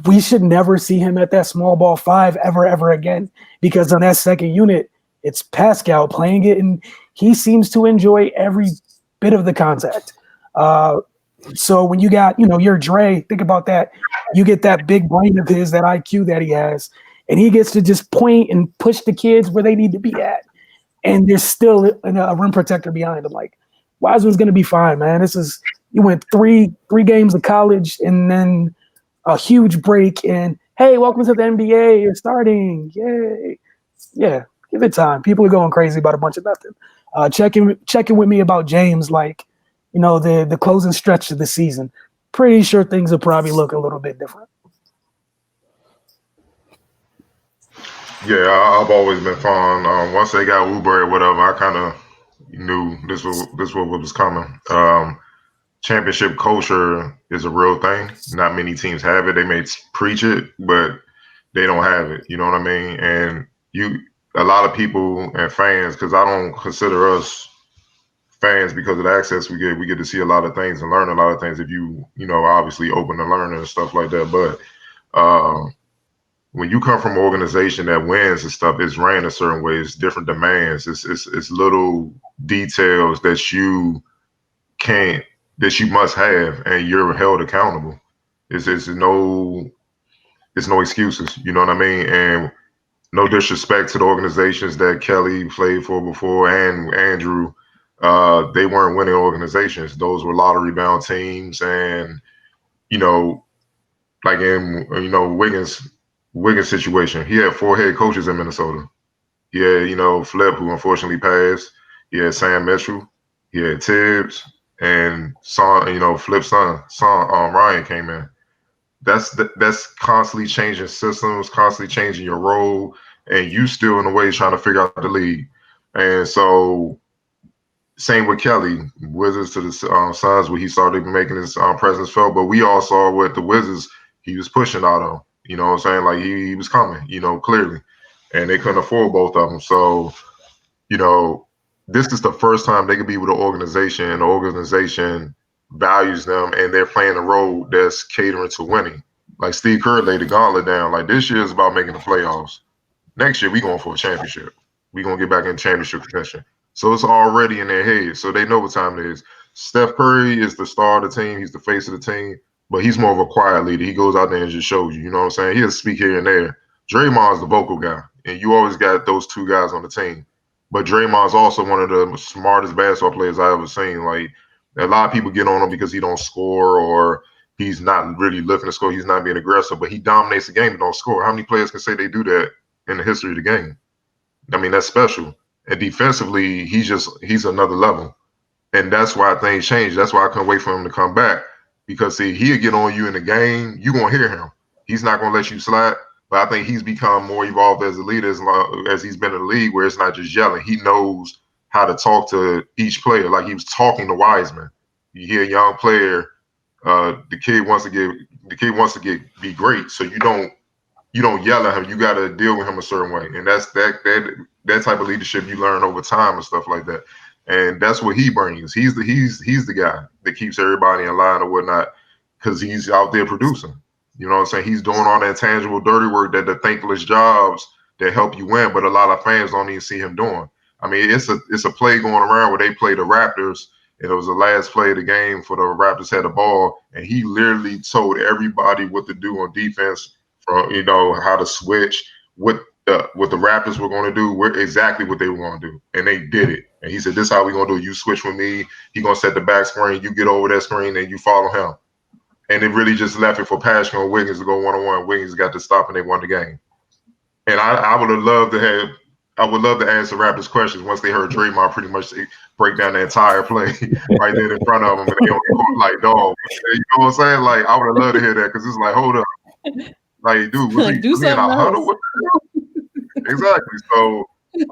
we should never see him at that small ball 5 ever again, because on that second unit, it's Pascal playing it, and he seems to enjoy every bit of the contact. So when you got, you're Dre, think about that. You get that big brain of his, that IQ that he has, and he gets to just point and push the kids where they need to be at. And there's still a rim protector behind him. Like, Wiseman's going to be fine, man. You went three games of college and then a huge break, and hey, welcome to the NBA. You're starting. Yay. Yeah, give it time. People are going crazy about a bunch of nothing. Checking with me about James, the closing stretch of the season. Pretty sure things will probably look a little bit different. Yeah, I've always been fond. Once they got Oubre or whatever, I kind of knew this what was coming. Championship culture is a real thing. Not many teams have it. They may preach it, but they don't have it. You know what I mean? And a lot of people and fans, because I don't consider us fans because of the access we get to see a lot of things and learn a lot of things if obviously open to learning and stuff like that. But when you come from an organization that wins and stuff, it's ran a certain way. It's different demands. It's little details that you must have, and you're held accountable. It's no excuses. You know what I mean? And no disrespect to the organizations that Kelly played for before and Andrew. They weren't winning organizations. Those were lottery-bound teams, and like in Wiggins' situation, he had 4 head coaches in Minnesota. He had Flip, who unfortunately passed. He had Sam Mitchell. He had Tibbs, and Flip's son Ryan came in. That's constantly changing systems, constantly changing your role, and you still in a way trying to figure out the league. And so, same with Kelly, Wizards to the Suns, where he started making his presence felt. But we all saw what the Wizards he was pushing out on. You know what I'm saying? Like he was coming, clearly, and they couldn't afford both of them. So, this is the first time they could be with an organization, and the organization values them, and they're playing a role that's catering to winning. Like Steve Kerr laid the gauntlet down. Like, this year is about making the playoffs. Next year, we going for a championship. We going to get back in championship contention. So it's already in their head. So they know what time it is. Steph Curry is the star of the team. He's the face of the team, but he's more of a quiet leader. He goes out there and just shows you. You know what I'm saying? He'll speak here and there. Draymond's the vocal guy, and you always got those 2 guys on the team. But Draymond's also one of the smartest basketball players I ever seen. Like, A lot of people get on him because he don't score or he's not really looking to score. He's not being aggressive, but he dominates the game and don't score. How many players can say they do that in the history of the game? I mean, that's special. And defensively, he's another level. And that's why things change. That's why I couldn't wait for him to come back. Because see, he'll get on you in the game. You're gonna hear him. He's not gonna let you slide. But I think he's become more evolved as a leader as he's been in the league, where it's not just yelling. He knows how to talk to each player, like he was talking to Wiseman. You hear a young player, the kid wants to be great, so you don't yell at him. You got to deal with him a certain way, and that's that type of leadership you learn over time and stuff like that. And that's what he brings. He's the guy that keeps everybody in line or whatnot because he's out there producing. You know what I'm saying? He's doing all that tangible, dirty work, that the thankless jobs that help you win, but a lot of fans don't even see him doing. I mean, it's a play going around where they play the Raptors, and it was the last play of the game for the Raptors had the ball, and he literally told everybody what to do on defense, from how to switch, what the Raptors were going to do, exactly what they were going to do, and they did it. And he said, "This is how we're going to do it. You switch with me. He going to set the back screen. You get over that screen, and you follow him." And it really just left it for Pascal and Wiggins to go one-on-one. Wiggins got to stop, and they won the game. And I would have loved to have. I would love to ask the Raptors questions once they heard Draymond pretty much break down the entire play right there in front of them, and they only like, dog. You know what I'm saying? Like, I would have loved to hear that because it's like, hold up, like, dude, was he in a huddle? What the hell? Exactly. So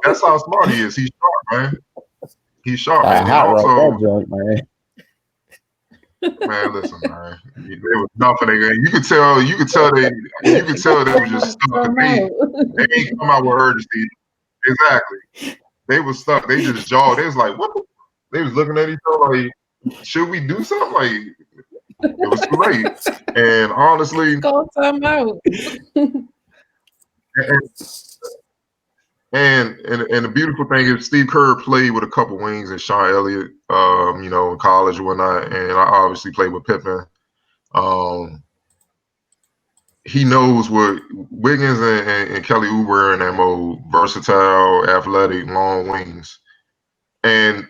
that's how smart he is. He's sharp, man. He's sharp, man. And also, man, listen, man. It was nothing. You could tell they were just stuck. They ain't come out with urgency. Exactly. They was stuck. They just jawed. They was like, what? They was looking at each other like, should we do something? Like, it was too late. And honestly, call time out. and the beautiful thing is Steve Kerr played with a couple wings and Sean Elliott, in college and whatnot. And I obviously played with Pippen. He knows what Wiggins and Kelly Oubre are in that mode, versatile, athletic, long wings. And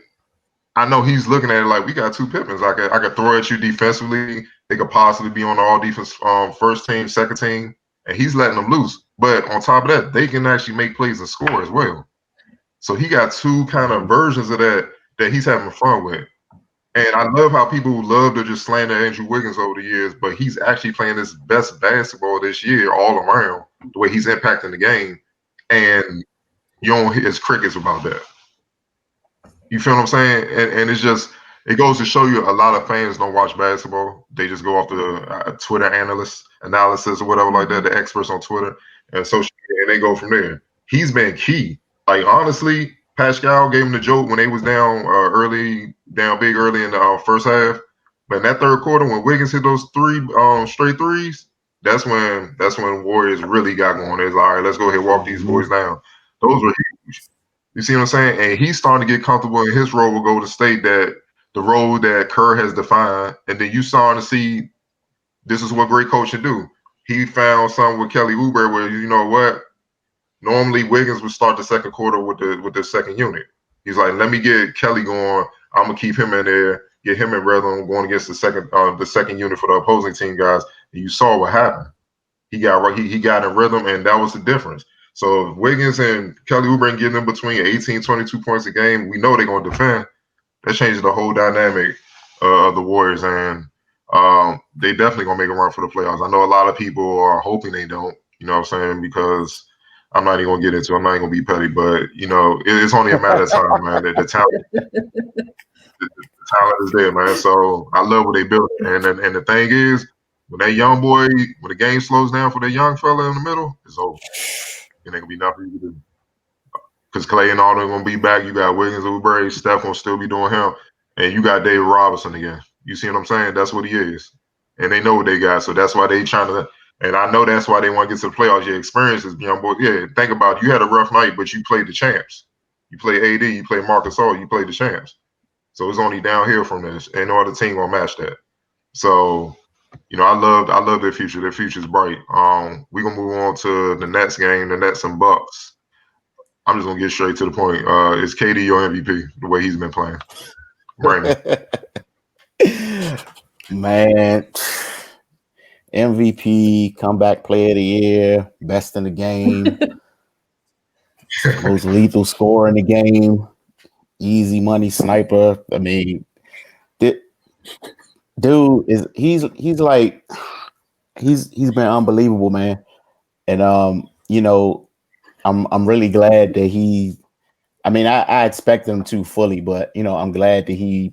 I know he's looking at it like, we got two Pippins. I could throw at you defensively. They could possibly be on the all defense first team, second team, and he's letting them loose. But on top of that, they can actually make plays and score as well. So he got two kind of versions of that he's having fun with. And I love how people love to just slander Andrew Wiggins over the years, but he's actually playing his best basketball this year all around, the way he's impacting the game. And you don't hear his crickets about that. You feel what I'm saying? And it's just, it goes to show you a lot of fans don't watch basketball. They just go off the Twitter analysis or whatever like that, the experts on Twitter and social media, and they go from there. He's been key. Like, honestly, Pascal gave him the joke when they was down big early in the first half. But in that third quarter, when Wiggins hit those three straight threes, that's when Warriors really got going. It's like, all right, let's go ahead and walk these boys down. Those were huge. You see what I'm saying? And he's starting to get comfortable in his role with Golden State, that the role that Kerr has defined. And then you starting to see this is what great coaching do. He found something with Kelly Oubre where, you know what? Normally Wiggins would start the second quarter with the second unit. He's like, let me get Kelly going. I'm gonna keep him in there, get him in rhythm, going against the second unit for the opposing team guys. And you saw what happened. He got in rhythm, and that was the difference. So if Wiggins and Kelly Oubre getting in between 18, 22 points a game, we know they're gonna defend. That changes the whole dynamic of the Warriors, and they definitely gonna make a run for the playoffs. I know a lot of people are hoping they don't. You know what I'm saying? Because I'm not even gonna get into it. I'm not even gonna be petty, but it's only a matter of time, man. The talent is there, man. So I love what they built. And the thing is, when that young boy, when the game slows down for that young fella in the middle, it's over. And ain't gonna be nothing you can do. Because Clay and all them gonna be back. You got Wiggins, Oubre, Steph gonna still be doing him, and you got David Robinson again. You see what I'm saying? That's what he is, and they know what they got. So that's why they trying to. And I know that's why they want to get to the playoffs. Your experiences, young boy. Yeah, think about it. You had a rough night, but you played the champs. You played AD, you played Marcus Gasol, you played the champs. So it's only downhill from this, and no other team gonna match that. So, I love their future. Their future's bright. We're gonna move on to the Nets game, the Nets and Bucks. I'm just gonna get straight to the point. Is KD your MVP? The way he's been playing, Brandon? Man, MVP, comeback player of the year, best in the game, most lethal scorer in the game, easy money sniper. I mean, dude is he's been unbelievable, man. And I'm really glad that I expect him to fully, but I'm glad that he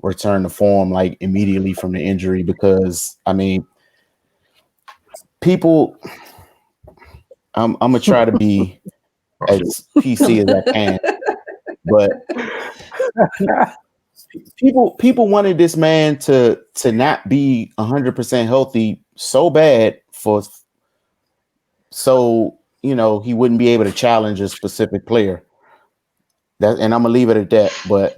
returned to form like immediately from the injury, because people, I'm gonna try to be as PC as I can, but people wanted this man to not be 100% healthy so bad so he wouldn't be able to challenge a specific player. And I'm gonna leave it at that. But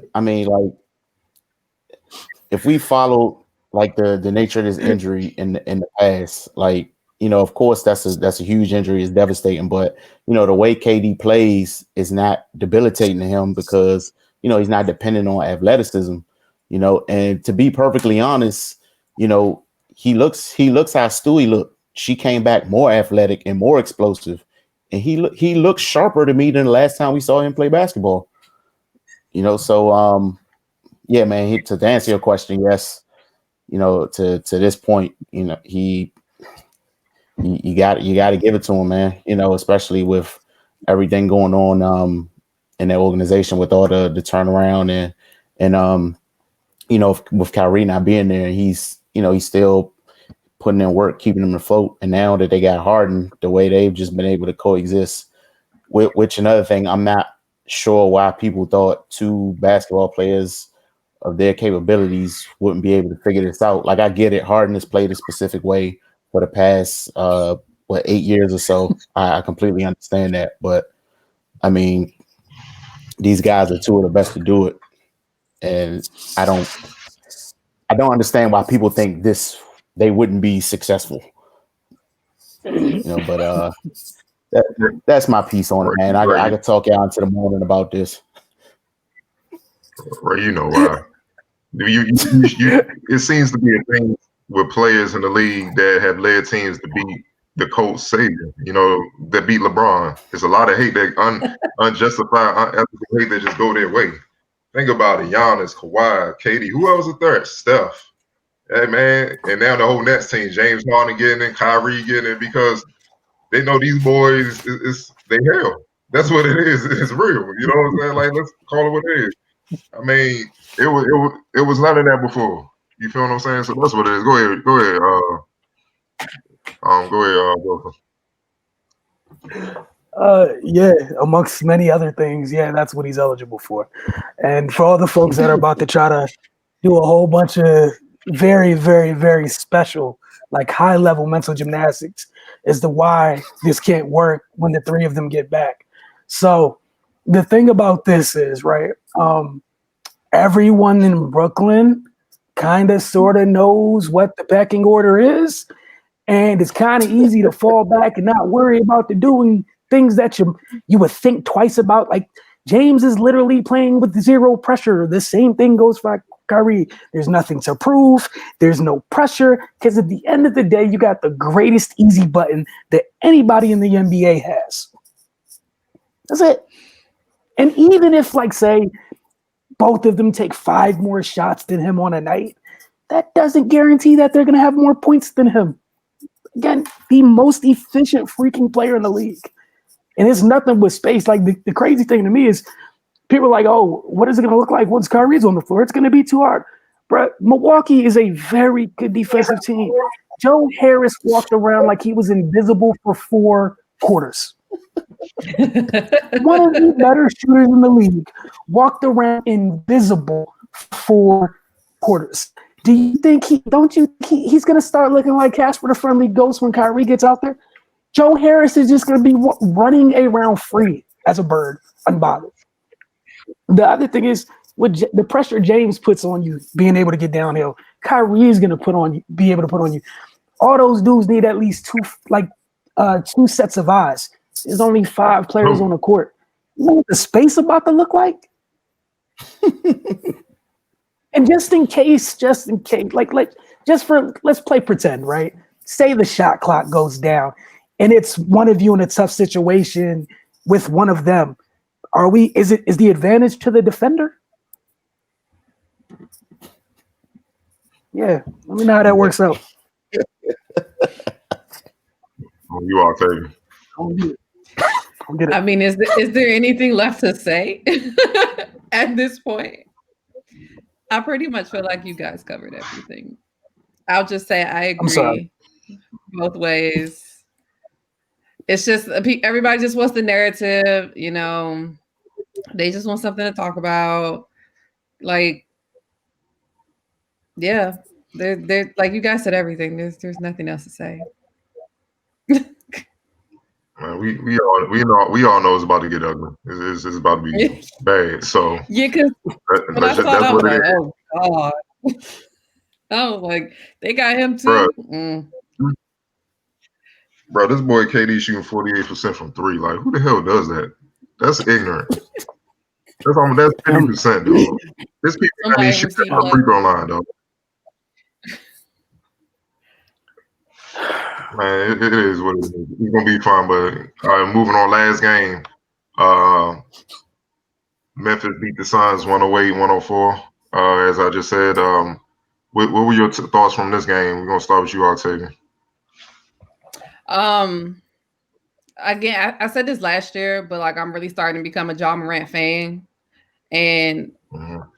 if we follow like the nature of this injury in the past, of course that's a huge injury, it's devastating, but the way KD plays is not debilitating to him, because he's not dependent on athleticism, and to be perfectly honest, he looks how Stewie looked. She came back more athletic and more explosive, and he looks sharper to me than the last time we saw him play basketball. So yeah, man, to answer your question, yes, to this point, you got to give it to him, man, especially with everything going on in that organization, with all the turnaround and with Kyrie not being there, he's still putting in work, keeping them afloat. And now that they got Harden, the way they've just been able to coexist, which another thing, I'm not sure why people thought two basketball players of their capabilities wouldn't be able to figure this out. Like, I get it. Harden has played a specific way for the past 8 years or so. I completely understand that. But these guys are two of the best to do it. And I don't understand why people think they wouldn't be successful. But that's my piece on it, man. I could talk out into the morning about this. Right, why. It seems to be a thing with players in the league that have led teams to beat the Colts savior, that beat LeBron. There's a lot of hate, that unjustified, unethical hate that just go their way. Think about it. Giannis, Kawhi, KD, who else is there? Steph. Hey, man. And now the whole Nets team, James Harden getting it, Kyrie getting it, because they know these boys, they hell. That's what it is. It's real. You know what I'm saying? Like, let's call it what it is. It was none of that before. You feel what I'm saying? So that's what it is. Go ahead. Wilson. Yeah, amongst many other things, yeah, that's what he's eligible for. And for all the folks that are about to try to do a whole bunch of very, very, very special, like high-level mental gymnastics as to why this can't work when the three of them get back. So the thing about this is, right, everyone in Brooklyn kind of sort of knows what the pecking order is, and it's kind of easy to fall back and not worry about doing things that you would think twice about. Like, James is literally playing with zero pressure. The same thing goes for Kyrie. There's nothing to prove. There's no pressure, because at the end of the day, you got the greatest easy button that anybody in the NBA has. That's it. And even if, like, say, both of them take 5 more shots than him on a night, that doesn't guarantee that they're going to have more points than him. Again, the most efficient freaking player in the league. And it's nothing but space. Like, the crazy thing to me is people are like, oh, what is it going to look like once Kyrie's on the floor? It's going to be too hard. But Milwaukee is a very good defensive team. Joe Harris walked around like he was invisible for 4 quarters. One of the better shooters in the league walked around invisible for 4 quarters. Do you think he's going to start looking like Casper the Friendly Ghost when Kyrie gets out there? Joe Harris is just going to be running around free as a bird, unbothered. The other thing is, with the pressure James puts on you, being able to get downhill, Kyrie is going to be able to put on you. All those dudes need at least 2 sets of eyes. There's only 5 players on the court. You know what the space about to look like? And And just in case, like let's play pretend, right? Say the shot clock goes down and it's one of you in a tough situation with one of them. Is the advantage to the defender? Yeah. Let me know how that works out. You are, Octavia. I mean, is there anything left to say at this point? I pretty much feel like you guys covered everything. I'll just say I agree both ways. It's just everybody just wants the narrative, you know. They just want something to talk about. Like, yeah, they're like you guys said everything. There's nothing else to say. Man, we all know it's about to get ugly. It's about to be bad. So yeah, because when I saw it, I was like, oh God. I was like, they got him too. Bro, this boy KD shooting 48% from three. Like, who the hell does that? That's ignorant. That's 50%, dude. This people got these shooting on the free throw line, though. Man, it is what it is. He's gonna be fine, but moving on. Last game, Memphis beat the Suns 108-104. As I just said, what were your thoughts from this game? We're gonna start with you, Octavia. Again, I said this last year, but like I'm really starting to become a Ja Morant fan, and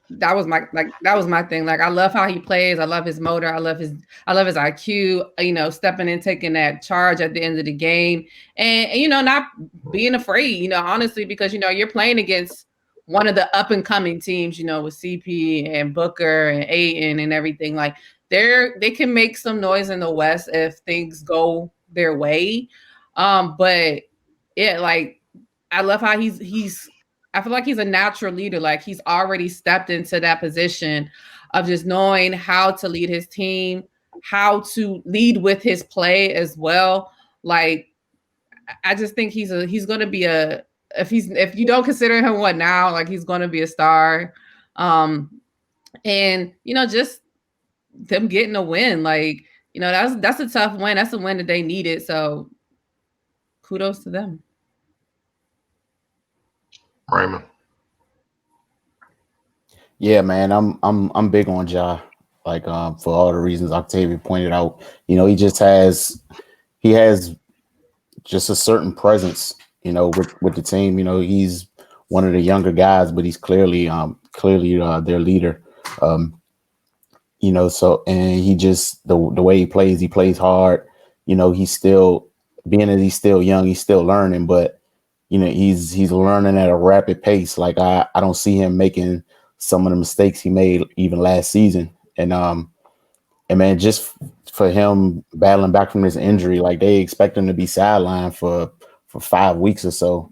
that was my thing. Like I love how he plays. I love his motor. I love his IQ. You know, stepping in, taking that charge at the end of the game, and you know, not being afraid. You know, honestly, because you know you're playing against one of the up and coming teams. You know, with CP and Booker and Ayton and everything. Like they can make some noise in the West if things go their way. But yeah, like I love how he's I feel like he's a natural leader. Like he's already stepped into that position of just knowing how to lead his team, how to lead with his play as well. Like I just think he's going to be if you don't consider him what now, like he's going to be a star. And you know, just them getting a win, like, you know, that's a tough win. That's a win that they needed. So kudos to them. Raymond. Yeah, man, I'm big on Ja. Like for all the reasons Octavia pointed out, you know, he has just a certain presence, you know, with the team. You know, he's one of the younger guys, but he's clearly their leader. You know, so and he just the way he plays hard. You know, he's still he's still young, he's still learning, but you know, he's learning at a rapid pace. Like I don't see him making some of the mistakes he made even last season. And man, just for him battling back from this injury, like they expect him to be sidelined for 5 weeks or so.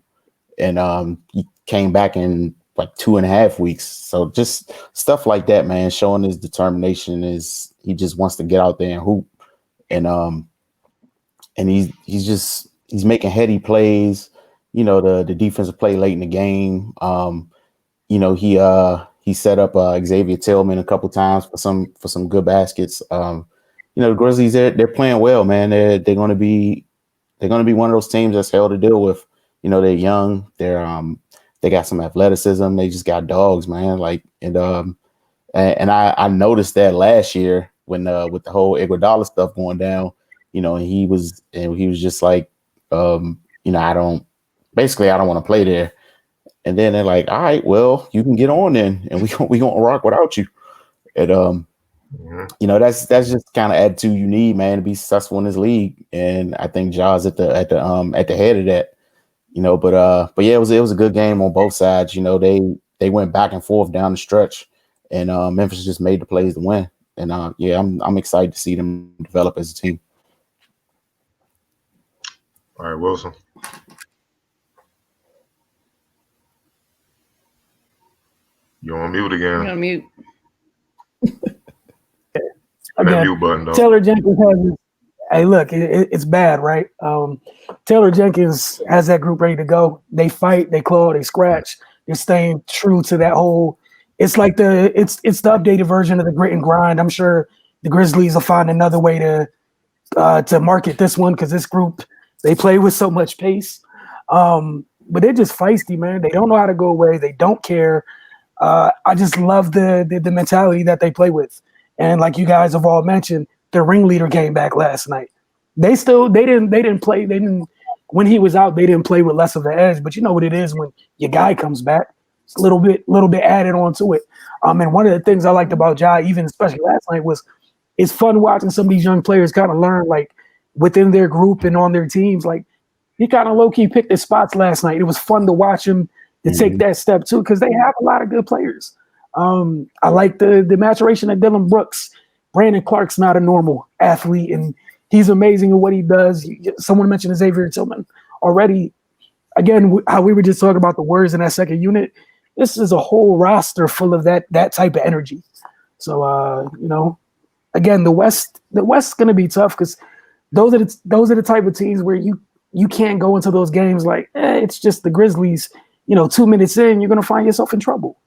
And he came back in like 2.5 weeks. So just stuff like that, man, showing his determination is he just wants to get out there and hoop. And he's making heady plays, you know, the defensive play late in the game. You know, he set up Xavier Tillman a couple times for some good baskets. You know, the Grizzlies, they're playing well, man. They're gonna be one of those teams that's hell to deal with. You know, they're young, they got some athleticism, they just got dogs, man. Like and I noticed that last year when with the whole Iguodala stuff going down, you know, and he was just like, you know, I don't want to play there. And then they're like, all right, well, you can get on then, and we gonna rock without you. And you know, that's just kind of attitude you need, man, to be successful in this league. And I think Ja's at the head of that. You know, but yeah, it was a good game on both sides. You know, they went back and forth down the stretch, and Memphis just made the plays to win. And yeah, I'm excited to see them develop as a team. All right, Wilson. You're on mute again. You're on mute. Again, mute button, though. Taylor Jenkins has. Hey, look, it's bad, right? Taylor Jenkins has that group ready to go. They fight, they claw, they scratch. They're staying true to that whole it's like it's the updated version of the grit and grind. I'm sure the Grizzlies will find another way to market this one because this group, they play with so much pace. But they're just feisty, man. They don't know how to go away. They don't care. I just love the mentality that they play with. And like you guys have all mentioned, the ringleader came back last night. They didn't play. When he was out, they didn't play with less of an edge. But you know what it is when your guy comes back. It's a little bit added on to it. And one of the things I liked about Ja, even especially last night, was it's fun watching some of these young players kind of learn, like within their group and on their teams. Like he kind of low key picked his spots last night. It was fun to watch him to take that step too, because they have a lot of good players. I like the maturation of Dylan Brooks. Brandon Clark's not a normal athlete, and he's amazing at what he does. Someone mentioned Xavier Tillman already. Again, how we were just talking about the words in that second unit. This is a whole roster full of that type of energy. So again, the West's going to be tough because those are the type of teams where you can't go into those games like it's just the Grizzlies. 2 minutes in, you're going to find yourself in trouble.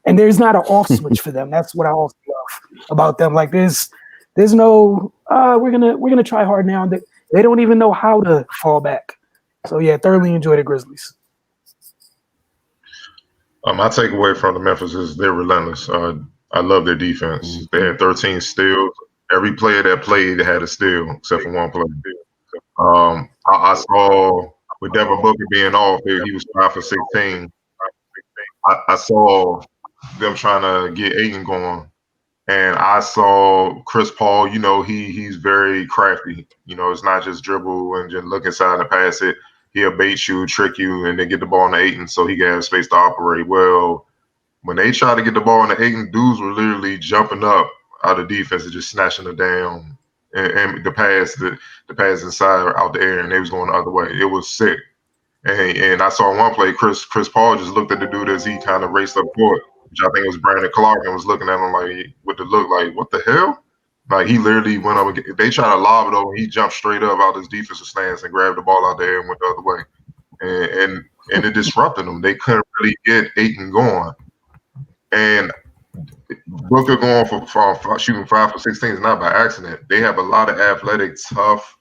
And there's not an off switch for them. That's what I also love about them. Like there's no we're gonna try hard now. They don't even know how to fall back. So yeah, thoroughly enjoy the Grizzlies. My takeaway from the Memphis is they're relentless. I love their defense. They had 13 steals. Every player that played had a steal except for one player. I saw with Devin Booker being off, he was 5 for 16. I saw them trying to get Ayton going, and I saw Chris Paul. He's very crafty. It's not just dribble and just look inside and pass it. He'll bait you, trick you, and then get the ball in the Ayton so he can have space to operate. Well, when they try to get the ball in the Ayton, dudes were literally jumping up out of defense and just snatching it down, and the pass inside or out the air, and they was going the other way. It was sick. And I saw one play, Chris Paul just looked at the dude as he kind of raced up court, which I think was Brandon Clark, and was looking at him like with the look like, what the hell? Like he literally went up. They tried to lob it over. He jumped straight up out his defensive stance and grabbed the ball out there and went the other way. And it disrupted them. They couldn't really get Ayton going. And Booker going for shooting 5 for 16 is not by accident. They have a lot of athletic, tough,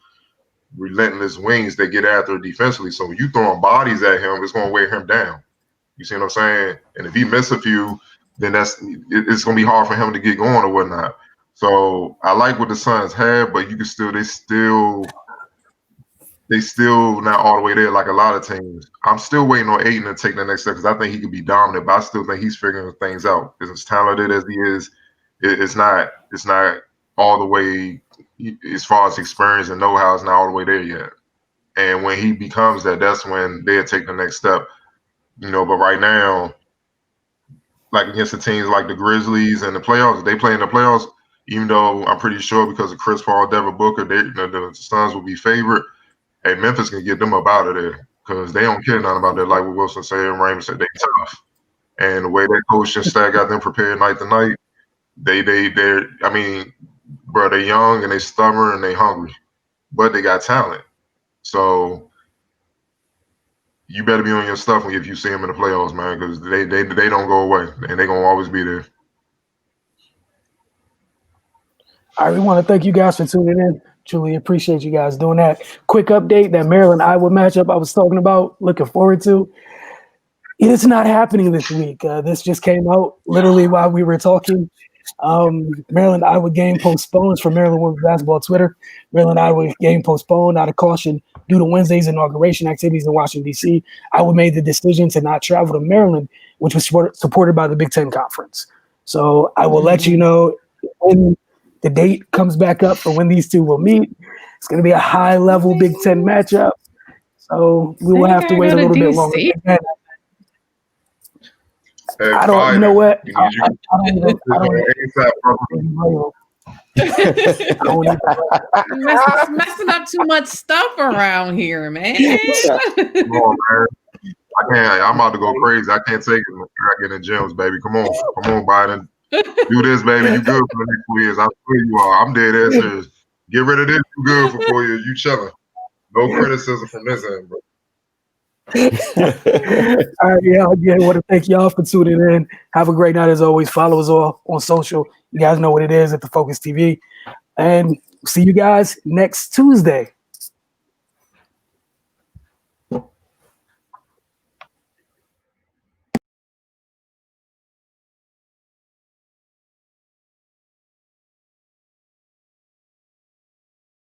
relentless wings that get after defensively. So when you throwing bodies at him, it's going to weigh him down. You see what I'm saying? And if he miss a few, then it's going to be hard for him to get going or whatnot. So I like what the Suns have, but they still not all the way there like a lot of teams. I'm still waiting on Ayton to take the next step because I think he could be dominant, but I still think he's figuring things out. As talented as he is, it's not all the way as far as experience and know-how. It's not all the way there yet. And when he becomes that, that's when they'll take the next step. But right now, like against the teams like the Grizzlies and the playoffs, they play in the playoffs. Even though I'm pretty sure because of Chris Paul, Devin Booker, the Suns will be favored. Hey, Memphis can get them up out of there because they don't care nothing about that. Like what Wilson said and Raymond said, they tough. And the way that coaching staff got them prepared night to night, they're young and they stubborn and they hungry, but they got talent. So you better be on your stuff if you see them in the playoffs, man, because they don't go away and they're gonna always be there. All right, we want to thank you guys for tuning in. Truly appreciate you guys doing that. Quick update, that Maryland-Iowa matchup I was talking about, looking forward to. It's not happening this week. This just came out literally while we were talking. Maryland-Iowa game postponed for Maryland Women's Basketball Twitter. Maryland-Iowa game postponed out of caution due to Wednesday's inauguration activities in Washington, D.C. Iowa made the decision to not travel to Maryland, which was supported by the Big Ten Conference. So I will let you know when the date comes back up for when these two will meet. It's going to be a high-level Big Ten matchup. So we will have to wait a little bit longer. I don't. You know what? I don't even. Messing up too much stuff around here, man. Come on, man. I can't. I'm about to go crazy. I can't take it. I get in gyms, baby. Come on, Biden. Do this, baby. You good for the next 4 years. I swear you are. I'm dead ass serious. Get rid of this. You good for 4 years. You chilling. No criticism from this end, bro. All right, yeah, again, I want to thank y'all for tuning in. Have a great night as always. Follow us all on social. You guys know what it is at the Focus TV. And see you guys next Tuesday.